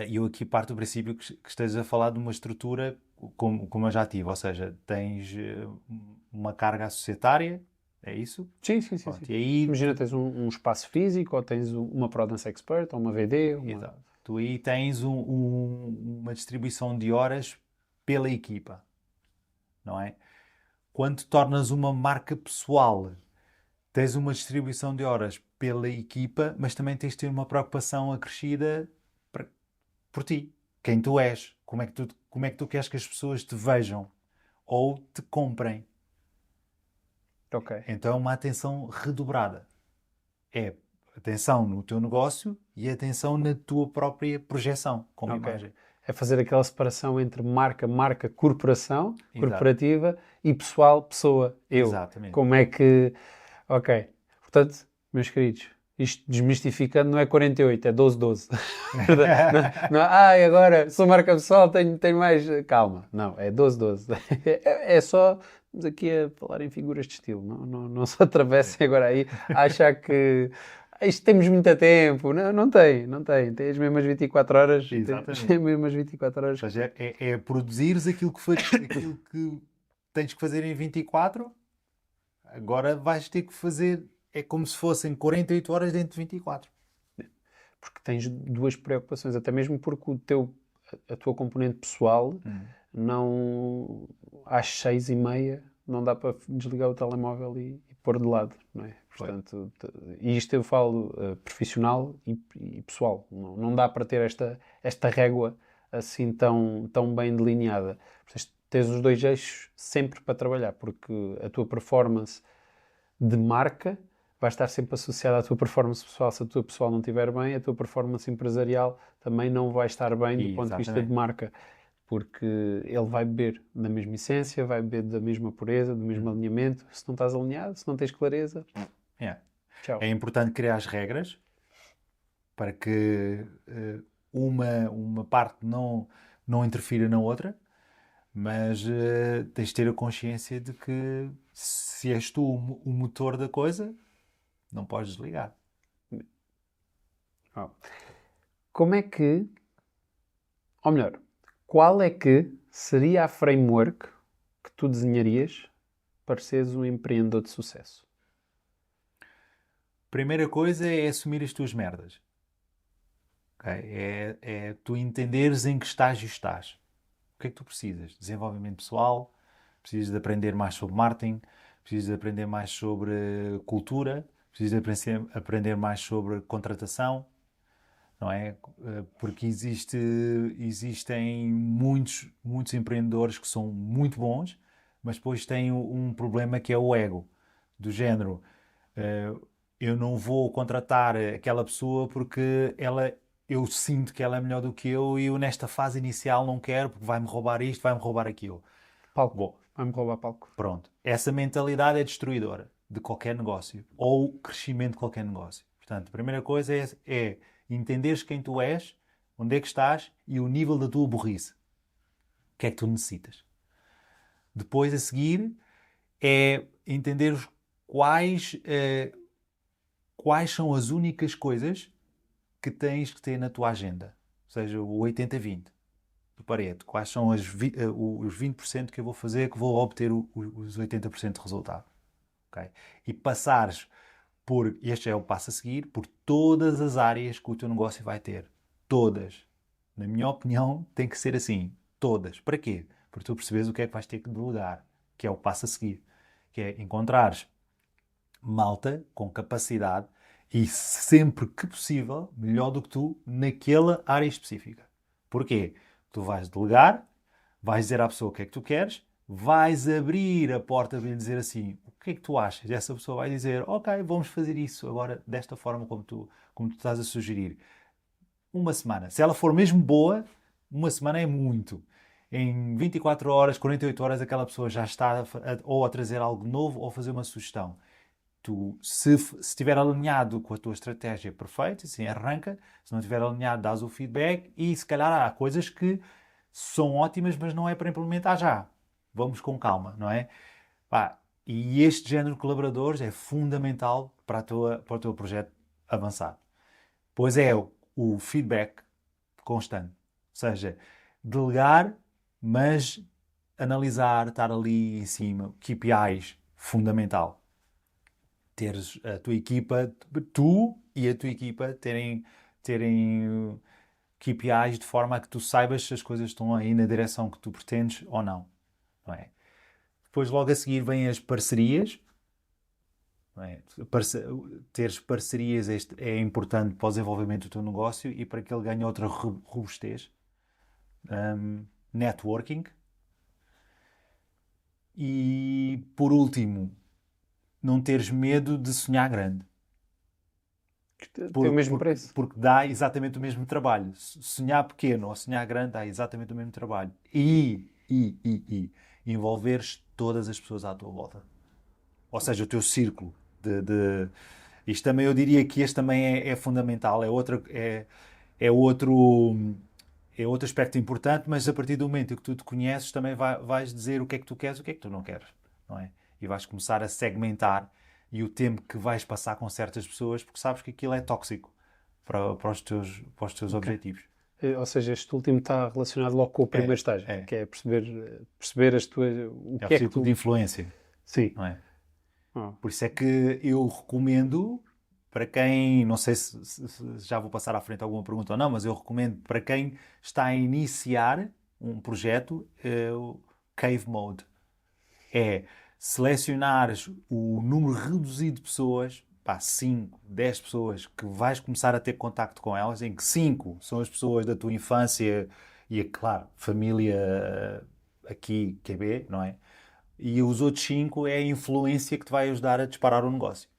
e eu aqui parto do princípio que estejas a falar de uma estrutura como eu já tive, ou seja, tens uma carga societária, é isso? Sim. E aí, imagina, tens um espaço físico, ou tens uma Prodance Expert, ou uma VD. Exato. Tu aí tens uma distribuição de horas pela equipa, não é? Quando te tornas uma marca pessoal, tens uma distribuição de horas pela equipa, mas também tens de ter uma preocupação acrescida por ti. Quem tu és. Como é que tu queres que as pessoas te vejam ou te comprem. Ok. Então é uma atenção redobrada. É atenção no teu negócio e atenção na tua própria projeção como imagem. É fazer aquela separação entre marca, corporação, Exato. corporativa, e pessoal, pessoa, eu. Exatamente. Como é que... Ok. Portanto, meus queridos, isto desmistificando não é 48, é 12-12. Agora sou marca pessoal, tenho mais... Calma. Não, é 12-12. É só... Estamos aqui a falar em figuras de estilo. Não se atravessem agora aí a achar que isto temos muito tempo. Não, não tem, não tem. Tem as mesmas 24 horas. Exatamente. Tem as mesmas 24 horas. Ou seja, é produzires aquilo aquilo que tens que fazer em 24, agora vais ter que fazer, é como se fossem 48 horas dentro de 24. Porque tens duas preocupações, até mesmo porque a tua componente pessoal não às 6h30 não dá para desligar o telemóvel e pôr de lado, não é? Portanto, e isto eu falo profissional e pessoal. Não dá para ter esta régua assim tão bem delineada. Portanto, tens os dois eixos sempre para trabalhar, porque a tua performance de marca vai estar sempre associada à tua performance pessoal. Se a tua pessoal não estiver bem, a tua performance empresarial também não vai estar bem do ponto de vista de marca, porque ele vai beber da mesma essência, vai beber da mesma pureza, do mesmo alinhamento. Se não estás alinhado, se não tens clareza, tchau. É importante criar as regras para que uma parte não interfira na outra, mas tens de ter a consciência de que se és tu o motor da coisa, não podes desligar. Como é que, ou melhor, qual é que seria a framework que tu desenharias para seres um empreendedor de sucesso? Primeira coisa é assumir as tuas merdas. Okay? É tu entenderes em que estágio estás. O que é que tu precisas? Desenvolvimento pessoal, precisas de aprender mais sobre marketing, precisas de aprender mais sobre cultura, precisas de aprender mais sobre contratação, não é? Porque existem muitos empreendedores que são muito bons, mas depois têm um problema que é o ego, do género, eu não vou contratar aquela pessoa porque eu sinto que ela é melhor do que eu nesta fase inicial não quero porque vai-me roubar isto, vai-me roubar aquilo. Palco. Bom, vai-me roubar palco. Pronto. Essa mentalidade é destruidora de qualquer negócio ou crescimento de qualquer negócio. Portanto, a primeira coisa é entenderes quem tu és, onde é que estás e o nível da tua burrice. O que é que tu necessitas? Depois, a seguir, é entender quais são as únicas coisas que tens que ter na tua agenda. Ou seja, o 80-20 do Pareto. Quais são os 20% que eu vou fazer que vou obter os 80% de resultado. Okay? E passares este é o passo a seguir, por todas as áreas que o teu negócio vai ter. Todas. Na minha opinião, tem que ser assim. Todas. Para quê? Para tu perceberes o que é que vais ter que delegar. Que é o passo a seguir. Que é encontrares malta com capacidade e sempre que possível, melhor do que tu, naquela área específica. Porquê? Tu vais delegar, vais dizer à pessoa o que é que tu queres, vais abrir a porta para lhe dizer assim, o que é que tu achas? E essa pessoa vai dizer, ok, vamos fazer isso agora desta forma como tu estás a sugerir. Uma semana. Se ela for mesmo boa, uma semana é muito. Em 24 horas, 48 horas, aquela pessoa já está ou a trazer algo novo ou a fazer uma sugestão. Tu, se estiver alinhado com a tua estratégia perfeita, assim, arranca. Se não estiver alinhado, dás o feedback e se calhar há coisas que são ótimas, mas não é para implementar já. Vamos com calma, não é? E este género de colaboradores é fundamental para o teu projeto avançar. Pois é o feedback constante. Ou seja, delegar, mas analisar, estar ali em cima, KPIs, fundamental. Teres a tua equipa, tu e a tua equipa terem KPIs de forma a que tu saibas se as coisas estão aí na direção que tu pretendes ou não. Não é? Depois, logo a seguir, vêm as parcerias. Não é? Teres parcerias é importante para o desenvolvimento do teu negócio e para que ele ganhe outra robustez. Networking. E, por último, não teres medo de sonhar grande. Tem o mesmo preço. Porque dá exatamente o mesmo trabalho. Sonhar pequeno ou sonhar grande dá exatamente o mesmo trabalho. E envolveres todas as pessoas à tua volta. Ou seja, o teu círculo Isto também, eu diria que este também é fundamental. É outro aspecto importante, mas a partir do momento em que tu te conheces, também vais dizer o que é que tu queres e o que é que tu não queres. Não é? E vais começar a segmentar e o tempo que vais passar com certas pessoas, porque sabes que aquilo é tóxico para os teus objetivos. Ou seja, este último está relacionado logo com o primeiro estágio, É. que é perceber as tuas, o É o que é que círculo tu... de influência, Sim. não é? Oh, Por isso é que eu recomendo para quem, não sei se já vou passar à frente alguma pergunta ou não, mas eu recomendo para quem está a iniciar um projeto, o Cave Mode. É selecionar o número reduzido de pessoas, pá, 5, 10 pessoas, que vais começar a ter contacto com elas, em que 5 são as pessoas da tua infância e, é claro, família aqui, QB, não é? E os outros 5 é a influência que te vai ajudar a disparar o negócio.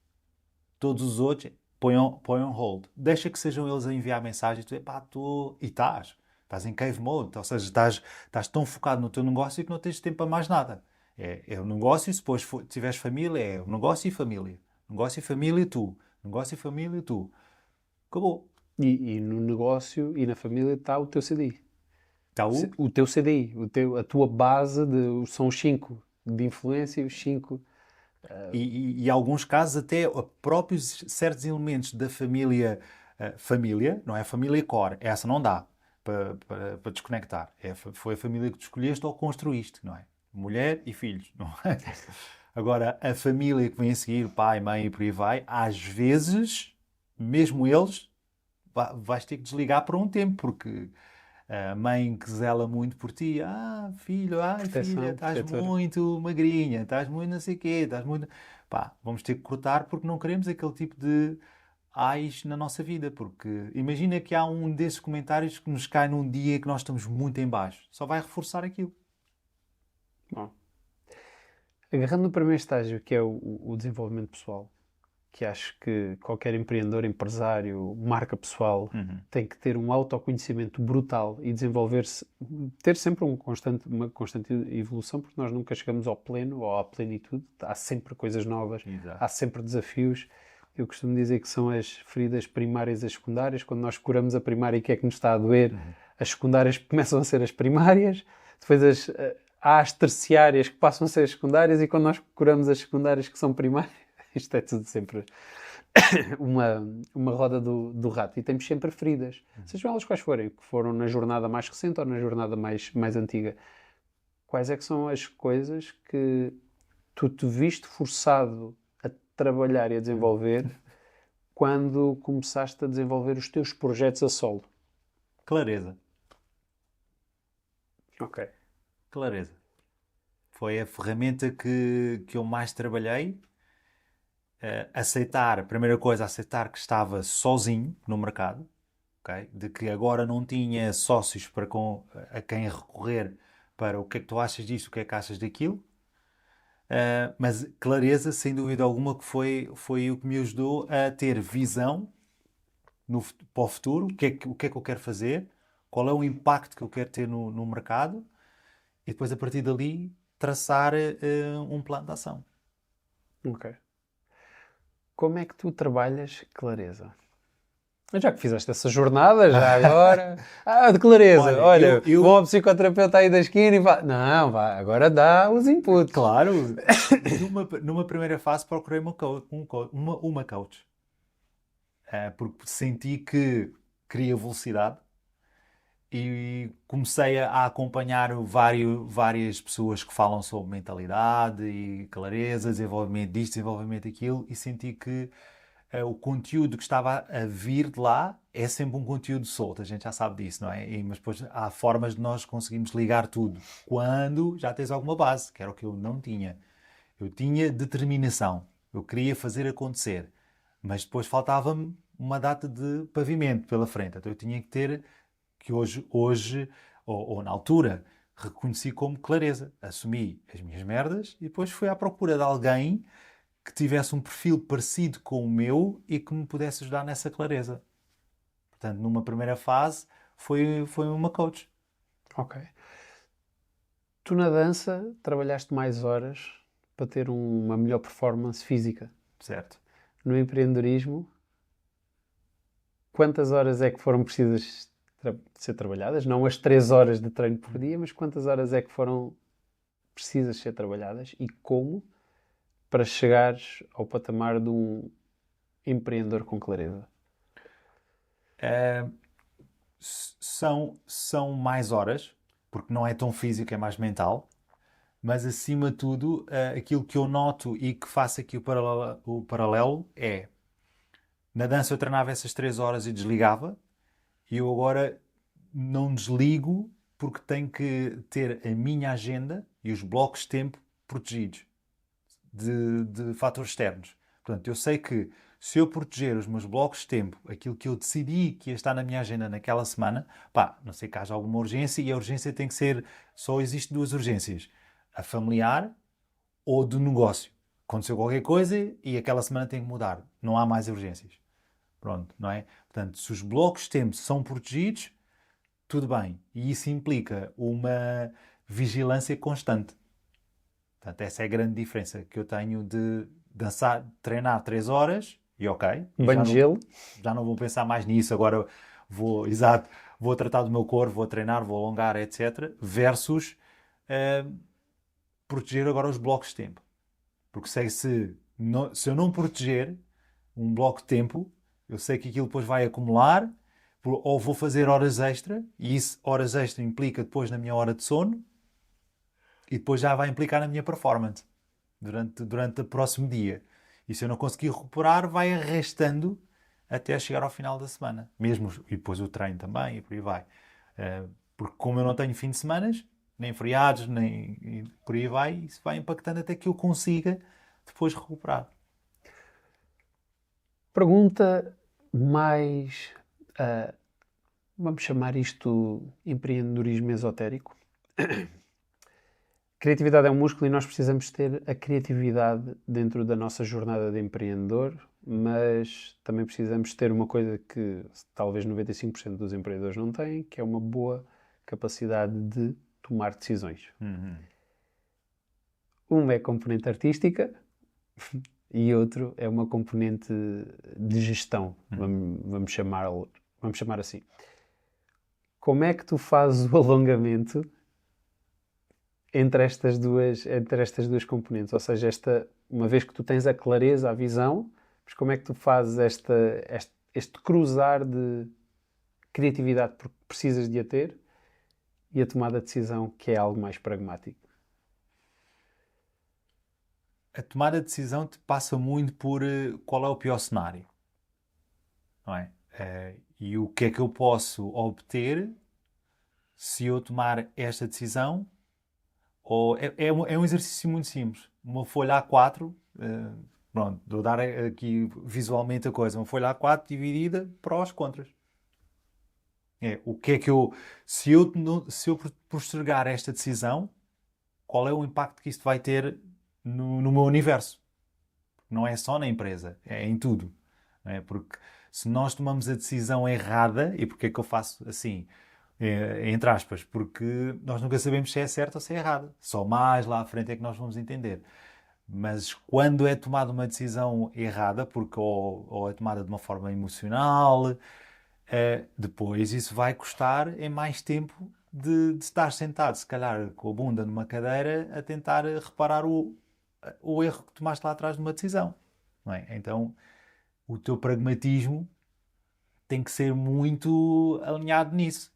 Todos os outros põe on hold. Deixa que sejam eles a enviar mensagens. Tu, epá, tu... E estás em cave mode. Ou seja, estás tão focado no teu negócio que não tens tempo para mais nada. É o negócio, se depois tiveres família, é o negócio e família. Negócio e família, tu. Negócio e família, tu. Acabou. E no negócio e na família está o teu CDI. Está O teu CDI, a tua base são os 5 de influência e os 5... E em alguns casos até próprios certos elementos da família, família, não é a família core, essa não dá para desconectar. Foi a família que tu escolheste ou construíste, não é? Mulher e filhos, não é? Agora, a família que vem a seguir, pai, mãe e por aí vai, às vezes, mesmo eles, vais ter que desligar por um tempo, porque a mãe que zela muito por ti, filho, Proteção, filha, estás protetora. muito magrinha, estás muito não sei o quê, estás muito... Pá, vamos ter que cortar porque não queremos aquele tipo de ais na nossa vida, porque imagina que há um desses comentários que nos cai num dia que nós estamos muito em baixo, só vai reforçar aquilo. Bom, agarrando no primeiro estágio, que é o desenvolvimento pessoal, que acho que qualquer empreendedor, empresário, marca pessoal, tem que ter um autoconhecimento brutal e desenvolver-se, ter sempre uma constante evolução, porque nós nunca chegamos ao pleno ou à plenitude. Há sempre coisas novas, Exato. há sempre desafios. Eu costumo dizer que são as feridas primárias e as secundárias. Quando nós curamos a primária, o que é que nos está a doer? As secundárias começam a ser as primárias, depois há as terciárias que passam a ser as secundárias, e quando nós curamos as secundárias que são primárias, isto é tudo sempre uma roda do rato. E temos sempre feridas, sejam elas quais forem, que foram na jornada mais recente ou na jornada mais antiga. Quais é que são as coisas que tu te viste forçado a trabalhar e a desenvolver quando começaste a desenvolver os teus projetos a solo? Clareza. Ok. Clareza. Foi a ferramenta que eu mais trabalhei. Aceitar, primeira coisa, aceitar que estava sozinho no mercado, okay? De que agora não tinha sócios a quem recorrer para o que é que tu achas disso, o que é que achas daquilo. Mas clareza, sem dúvida alguma, que foi o que me ajudou a ter visão para o futuro, o que é que eu quero fazer, qual é o impacto que eu quero ter no mercado, e depois a partir dali traçar um plano de ação. Ok. Como é que tu trabalhas clareza? Já que fizeste essa jornada, já agora... de clareza. Olha, vou ao psicoterapeuta aí da esquina e vá... Não, vá, agora dá os inputs. Claro. Numa primeira fase procurei uma coach. Porque senti que queria velocidade e comecei a acompanhar várias pessoas que falam sobre mentalidade e clareza, desenvolvimento disto, desenvolvimento daquilo, e senti que o conteúdo que estava a vir de lá é sempre um conteúdo solto, a gente já sabe disso, não é? Mas depois há formas de nós conseguirmos ligar tudo quando já tens alguma base, que era o que eu não tinha. Eu tinha determinação, eu queria fazer acontecer, mas depois faltava-me uma data de pavimento pela frente, então eu tinha que ter, que hoje ou na altura, reconheci como clareza, assumi as minhas merdas e depois fui à procura de alguém que tivesse um perfil parecido com o meu e que me pudesse ajudar nessa clareza. Portanto, numa primeira fase, foi uma coach. Ok. Tu na dança trabalhaste mais horas para ter uma melhor performance física. Certo. No empreendedorismo, quantas horas é que foram precisas ser trabalhadas? Não as 3 horas de treino por dia, mas quantas horas é que foram precisas ser trabalhadas e como para chegares ao patamar de um empreendedor com clareza? São mais horas, porque não é tão físico, é mais mental. Mas, acima de tudo, aquilo que eu noto e que faço aqui o paralelo é... Na dança eu treinava essas 3 horas e desligava. E eu agora não desligo porque tenho que ter a minha agenda e os blocos de tempo protegidos de fatores externos. Portanto, eu sei que se eu proteger os meus blocos de tempo, aquilo que eu decidi que ia estar na minha agenda naquela semana, pá, não sei que haja alguma urgência, e a urgência tem que ser... Só existe 2 urgências. A familiar ou do negócio. Aconteceu qualquer coisa e aquela semana tem que mudar. Não há mais urgências. Pronto, não é? Portanto, se os blocos de tempo são protegidos, tudo bem. E isso implica uma vigilância constante. Portanto, essa é a grande diferença que eu tenho de dançar, treinar 3 horas e ok. E Banho de gelo? já não vou pensar mais nisso. Agora exato, vou tratar do meu corpo, vou treinar, vou alongar, etc. Versus proteger agora os blocos de tempo. Porque sei se eu não proteger um bloco de tempo, eu sei que aquilo depois vai acumular, ou vou fazer horas extra, e isso, horas extra, implica depois na minha hora de sono, e depois já vai implicar na minha performance durante o próximo dia. E se eu não conseguir recuperar, vai arrastando até chegar ao final da semana. Mesmo, e depois o treino também, e por aí vai. Porque como eu não tenho fim de semanas, nem feriados, nem e por aí vai, isso vai impactando até que eu consiga depois recuperar. Pergunta mais, vamos chamar isto empreendedorismo esotérico. Criatividade é um músculo e nós precisamos ter a criatividade dentro da nossa jornada de empreendedor, mas também precisamos ter uma coisa que talvez 95% dos empreendedores não têm, que é uma boa capacidade de tomar decisões. Uma é componente artística e outro é uma componente de gestão, vamos chamar assim. Como é que tu fazes o alongamento entre estas duas componentes? Ou seja, uma vez que tu tens a clareza, a visão, mas como é que tu fazes este cruzar de criatividade porque precisas de a ter e a tomada de decisão que é algo mais pragmático? A tomada de decisão te passa muito por qual é o pior cenário, não é? E o que é que eu posso obter se eu tomar esta decisão? Ou é um exercício muito simples. Uma folha A4, pronto, vou dar aqui visualmente a coisa, uma folha A4 dividida prós, contras. O que é que se eu postergar esta decisão, qual é o impacto que isto vai ter no meu universo? Não é só na empresa, é em tudo. Não é? Porque se nós tomamos a decisão errada, e porque é que eu faço assim, entre aspas, porque nós nunca sabemos se é certo ou se é errado. Só mais lá à frente é que nós vamos entender. Mas quando é tomada uma decisão errada, porque ou é tomada de uma forma emocional, depois isso vai custar em mais tempo de estar sentado, se calhar com a bunda numa cadeira, a tentar reparar o erro que tomaste lá atrás de uma decisão. Não é? Então, o teu pragmatismo tem que ser muito alinhado nisso.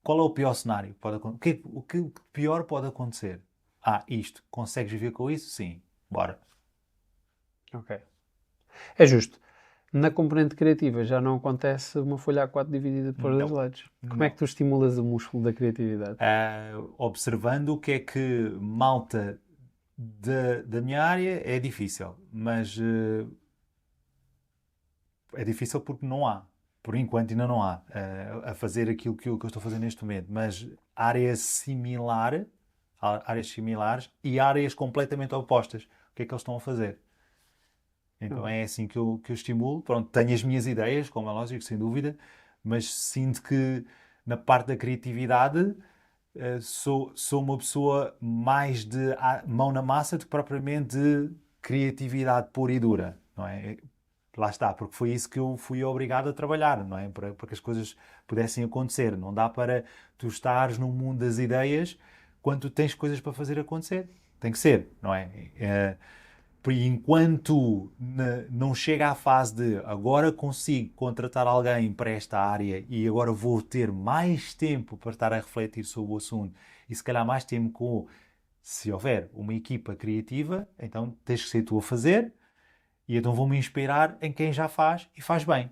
Qual é o pior cenário? O que pior pode acontecer? Isto. Consegues viver com isso? Sim. Bora. Ok. É justo. Na componente criativa já não acontece uma folha A4 dividida por dois lados. Como é que tu estimulas o músculo da criatividade? Observando o que é que malta da minha área é difícil. Mas é difícil porque não há. Por enquanto ainda não há a fazer aquilo que eu estou a fazer neste momento. Mas áreas similares e áreas completamente opostas. O que é que eles estão a fazer? Então é assim que eu estimulo. Pronto, tenho as minhas ideias, como é lógico, sem dúvida, mas sinto que na parte da criatividade sou uma pessoa mais de mão na massa do que propriamente de criatividade pura e dura, não é? Lá está, porque foi isso que eu fui obrigado a trabalhar, não é? Para que as coisas pudessem acontecer. Não dá para tu estares no mundo das ideias quando tu tens coisas para fazer acontecer. Tem que ser, não é? enquanto não chega à fase de agora consigo contratar alguém para esta área e agora vou ter mais tempo para estar a refletir sobre o assunto e se calhar mais tempo se houver uma equipa criativa, então tens que ser tu a fazer e então vou-me inspirar em quem já faz e faz bem.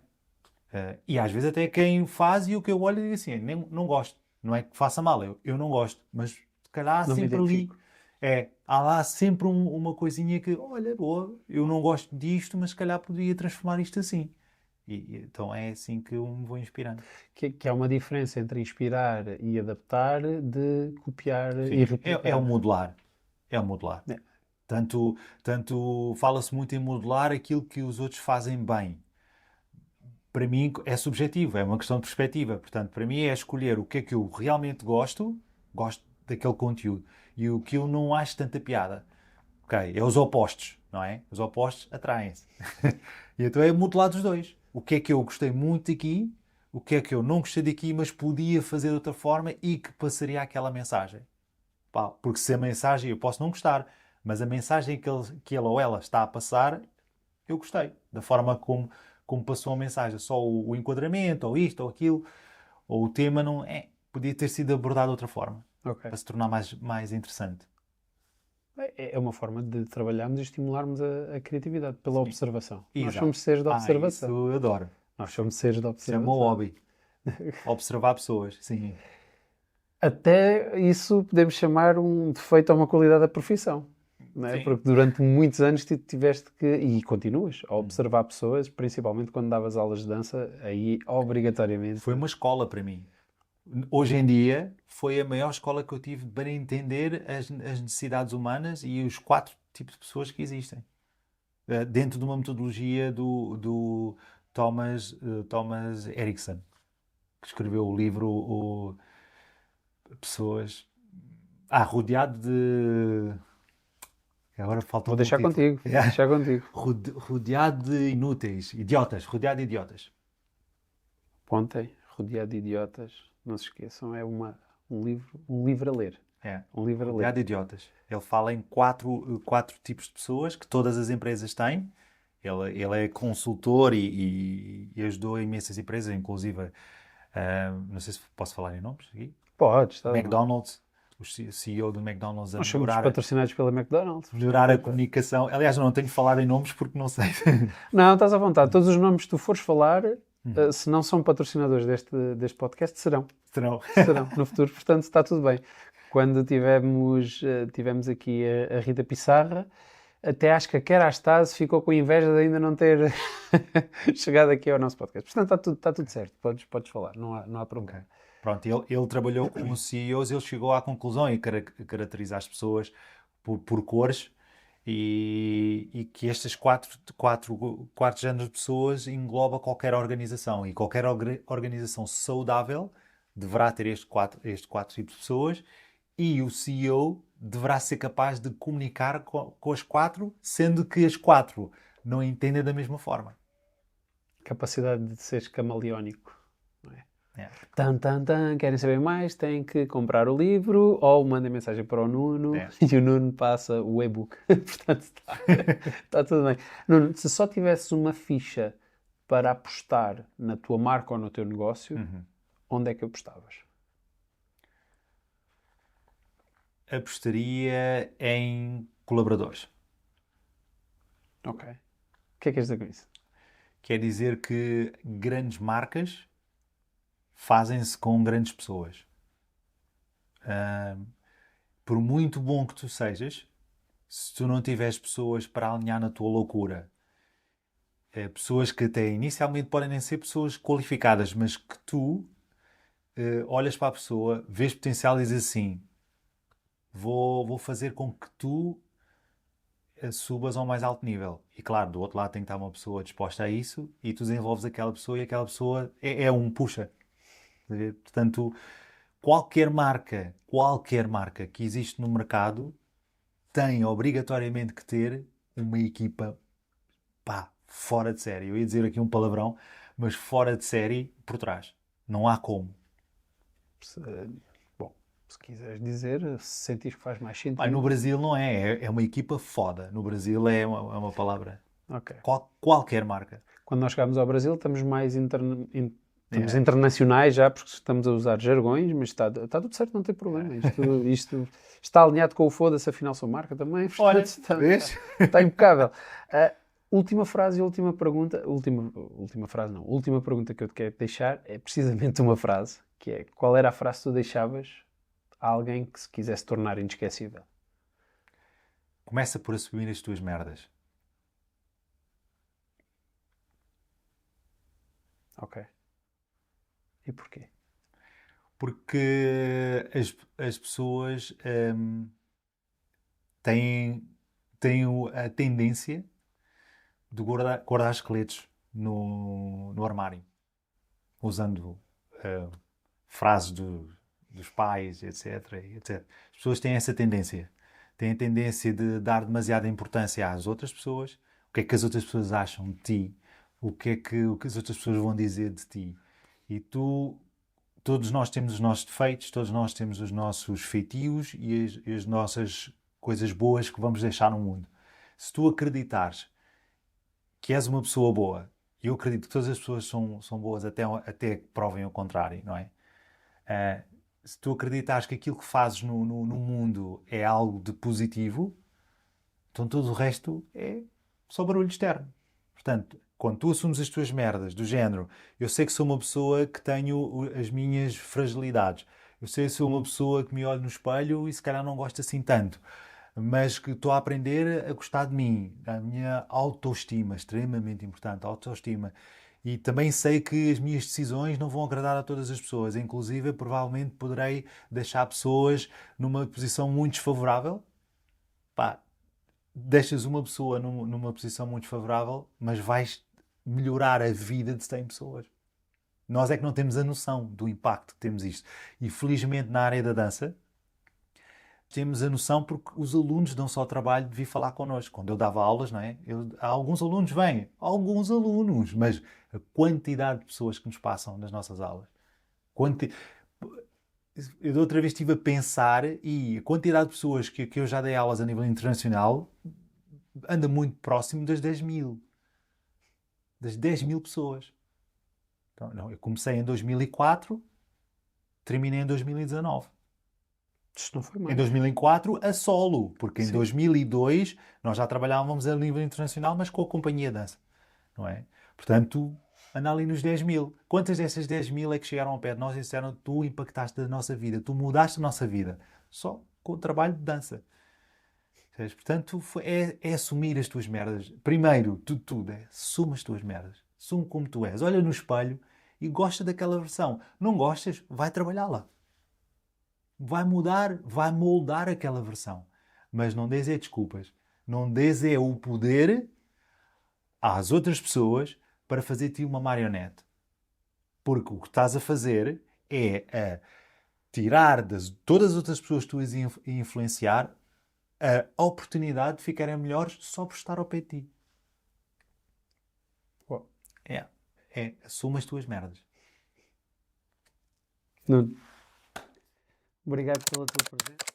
E às vezes até quem faz e o que eu olho e digo assim, não gosto. Não é que faça mal, eu não gosto, mas se calhar há Não me sempre ali... identifico. Há lá sempre uma coisinha que, olha, boa, eu não gosto disto, mas se calhar podia transformar isto assim. Então é assim que eu me vou inspirando. Que há uma diferença entre inspirar e adaptar de copiar Sim, e replicar. é o modular. É o modular. É. Tanto fala-se muito em modular aquilo que os outros fazem bem. Para mim é subjetivo, é uma questão de perspectiva. Portanto, para mim é escolher o que é que eu realmente gosto daquele conteúdo, e o que eu não acho tanta piada. Ok, é os opostos, não é? Os opostos atraem-se. E então é modular dos dois. O que é que eu gostei muito aqui, o que é que eu não gostei daqui, mas podia fazer de outra forma e que passaria aquela mensagem. Pá, porque se a mensagem, eu posso não gostar, mas a mensagem que ele ou ela está a passar, eu gostei. Da forma como passou a mensagem. Só o enquadramento, ou isto, ou aquilo, ou o tema, não é. Podia ter sido abordado de outra forma. Ok. Para se tornar mais interessante. É uma forma de trabalharmos e estimularmos a criatividade pela observação. Nós Exato. somos seres de observação. Isso eu adoro. Nós somos seres de Isso é o meu observação. hobby. Observar pessoas, sim. Até isso podemos chamar um defeito ou uma qualidade da profissão. Não é? Sim. Porque durante muitos anos tiveste que, e continuas, a observar pessoas, principalmente quando davas aulas de dança, aí obrigatoriamente. Foi uma escola para mim. Hoje em dia, foi a maior escola que eu tive para entender as necessidades humanas e os 4 tipos de pessoas que existem. Dentro de uma metodologia do Thomas Erickson, que escreveu o livro Pessoas... rodeado de... Agora falta Vou um deixar título. contigo. Vou deixar contigo. Rodeado de inúteis, idiotas, rodeado de idiotas. Pontem, rodeado de idiotas. Não se esqueçam, é um livro a ler. Um livro a ler. Rodeado de idiotas. Ele fala em quatro tipos de pessoas que todas as empresas têm. Ele é consultor e ajudou imensas empresas, inclusive, não sei se posso falar em nomes aqui. Podes, está bem. McDonald's, o CEO do McDonald's, a Nós somos melhorar, patrocinados pela McDonald's. melhorar a comunicação. Aliás, eu não tenho de falar em nomes porque não sei. Não, estás à vontade. Todos os nomes que tu fores falar, se não são patrocinadores deste podcast, serão. Serão. Serão no futuro, portanto está tudo bem. Quando tivemos aqui a Rita Pissarra, até acho que a Kera Astase ficou com inveja de ainda não ter chegado aqui ao nosso podcast. Portanto está tudo certo, podes falar, não há problema. Okay. Pronto, ele trabalhou com CEOs, ele chegou à conclusão e caracteriza as pessoas por cores e que estes quatro géneros de pessoas engloba qualquer organização, e qualquer organização saudável deverá ter estes quatro tipos de pessoas, e o CEO deverá ser capaz de comunicar com as 4, sendo que as 4 não entendem da mesma forma. Capacidade de seres camaleónico. Não é? É. Querem saber mais? Têm que comprar o livro ou mandem mensagem para o Nuno e o Nuno passa o e-book. Portanto, está tudo bem. Nuno, se só tivesses uma ficha para apostar na tua marca ou no teu negócio, onde é que apostavas? Apostaria em colaboradores. Ok. O que é que queres dizer com isso? Quer dizer que grandes marcas fazem-se com grandes pessoas. Por muito bom que tu sejas, se tu não tiveres pessoas para alinhar na tua loucura, pessoas que até inicialmente podem nem ser pessoas qualificadas, mas que tu olhas para a pessoa, vês potencial e dizes assim: vou fazer com que tu subas ao mais alto nível. E claro, do outro lado tem que estar uma pessoa disposta a isso, e tu desenvolves aquela pessoa e aquela pessoa é um puxa. Portanto, qualquer marca que existe no mercado tem obrigatoriamente que ter uma equipa fora de série. Eu ia dizer aqui um palavrão, mas fora de série por trás. Não há como. Bom, Se quiseres dizer, se sentires que faz mais No sentido. Brasil não é. É uma equipa foda. No Brasil é uma palavra. Ok. Qualquer marca. Quando nós chegarmos ao Brasil, estamos mais estamos É. internacionais já, porque estamos a usar jargões, mas está tudo certo, não tem problema. Isto está alinhado com o foda-se, afinal sou marca também. Olha, Portanto, vês? está impecável. Última frase e última pergunta. Última frase não. Última pergunta que eu te quero deixar é precisamente uma frase, que é: qual era a frase que tu deixavas a alguém que se quisesse tornar inesquecível? Começa por assumir as tuas merdas. Ok. E porquê? Porque as pessoas têm a tendência de guardar esqueletos no armário, usando frases dos pais, etc. As pessoas têm essa tendência. Têm a tendência de dar demasiada importância às outras pessoas, o que é que as outras pessoas acham de ti, o que as outras pessoas vão dizer de ti. E todos nós temos os nossos defeitos, todos nós temos os nossos feitios e as nossas coisas boas que vamos deixar no mundo. Se tu acreditares que és uma pessoa boa, e eu acredito que todas as pessoas são boas até que provem o contrário, não é? Se tu acreditares que aquilo que fazes no mundo é algo de positivo, então todo o resto é só barulho externo. Portanto, quando tu assumes as tuas merdas, do género, eu sei que sou uma pessoa que tenho as minhas fragilidades, eu sei que sou uma pessoa que me olho no espelho e se calhar não gosto assim tanto, mas que estou a aprender a gostar de mim, a minha autoestima, extremamente importante, a autoestima. E também sei que as minhas decisões não vão agradar a todas as pessoas, inclusive provavelmente poderei deixar pessoas numa posição muito desfavorável. Pá, deixas uma pessoa numa posição muito desfavorável, mas vais melhorar a vida de 100 pessoas. Nós é que não temos a noção do impacto que temos isto. E felizmente na área da dança, temos a noção porque os alunos dão só o trabalho de vir falar connosco. Quando eu dava aulas, não é? Alguns alunos vêm, alguns alunos, mas a quantidade de pessoas que nos passam nas nossas aulas. Eu da outra vez estive a pensar e a quantidade de pessoas que eu já dei aulas a nível internacional anda muito próximo das 10 mil. Das 10 mil pessoas. Então, não, eu comecei em 2004, terminei em 2019. Isto não foi Em mais. 2004 a solo, porque em Sim. 2002 nós já trabalhávamos a nível internacional, mas com a companhia de dança, não é? Portanto, anda ali nos 10 mil. Quantas dessas 10 mil é que chegaram ao pé de nós e disseram: tu impactaste a nossa vida, tu mudaste a nossa vida, só com o trabalho de dança? Portanto, é assumir as tuas merdas. Primeiro, tudo é assuma as tuas merdas. Assume como tu és. Olha no espelho e gosta daquela versão. Não gostas? Vai trabalhá-la. Vai mudar, vai moldar aquela versão. Mas não dês desculpas. Não dês o poder às outras pessoas para fazer-te uma marionete. Porque o que estás a fazer é a tirar todas as outras pessoas que tu as influenciar a oportunidade de ficarem melhores só por estar ao pé de ti. Assuma as tuas merdas. Nuno, obrigado pela tua presença.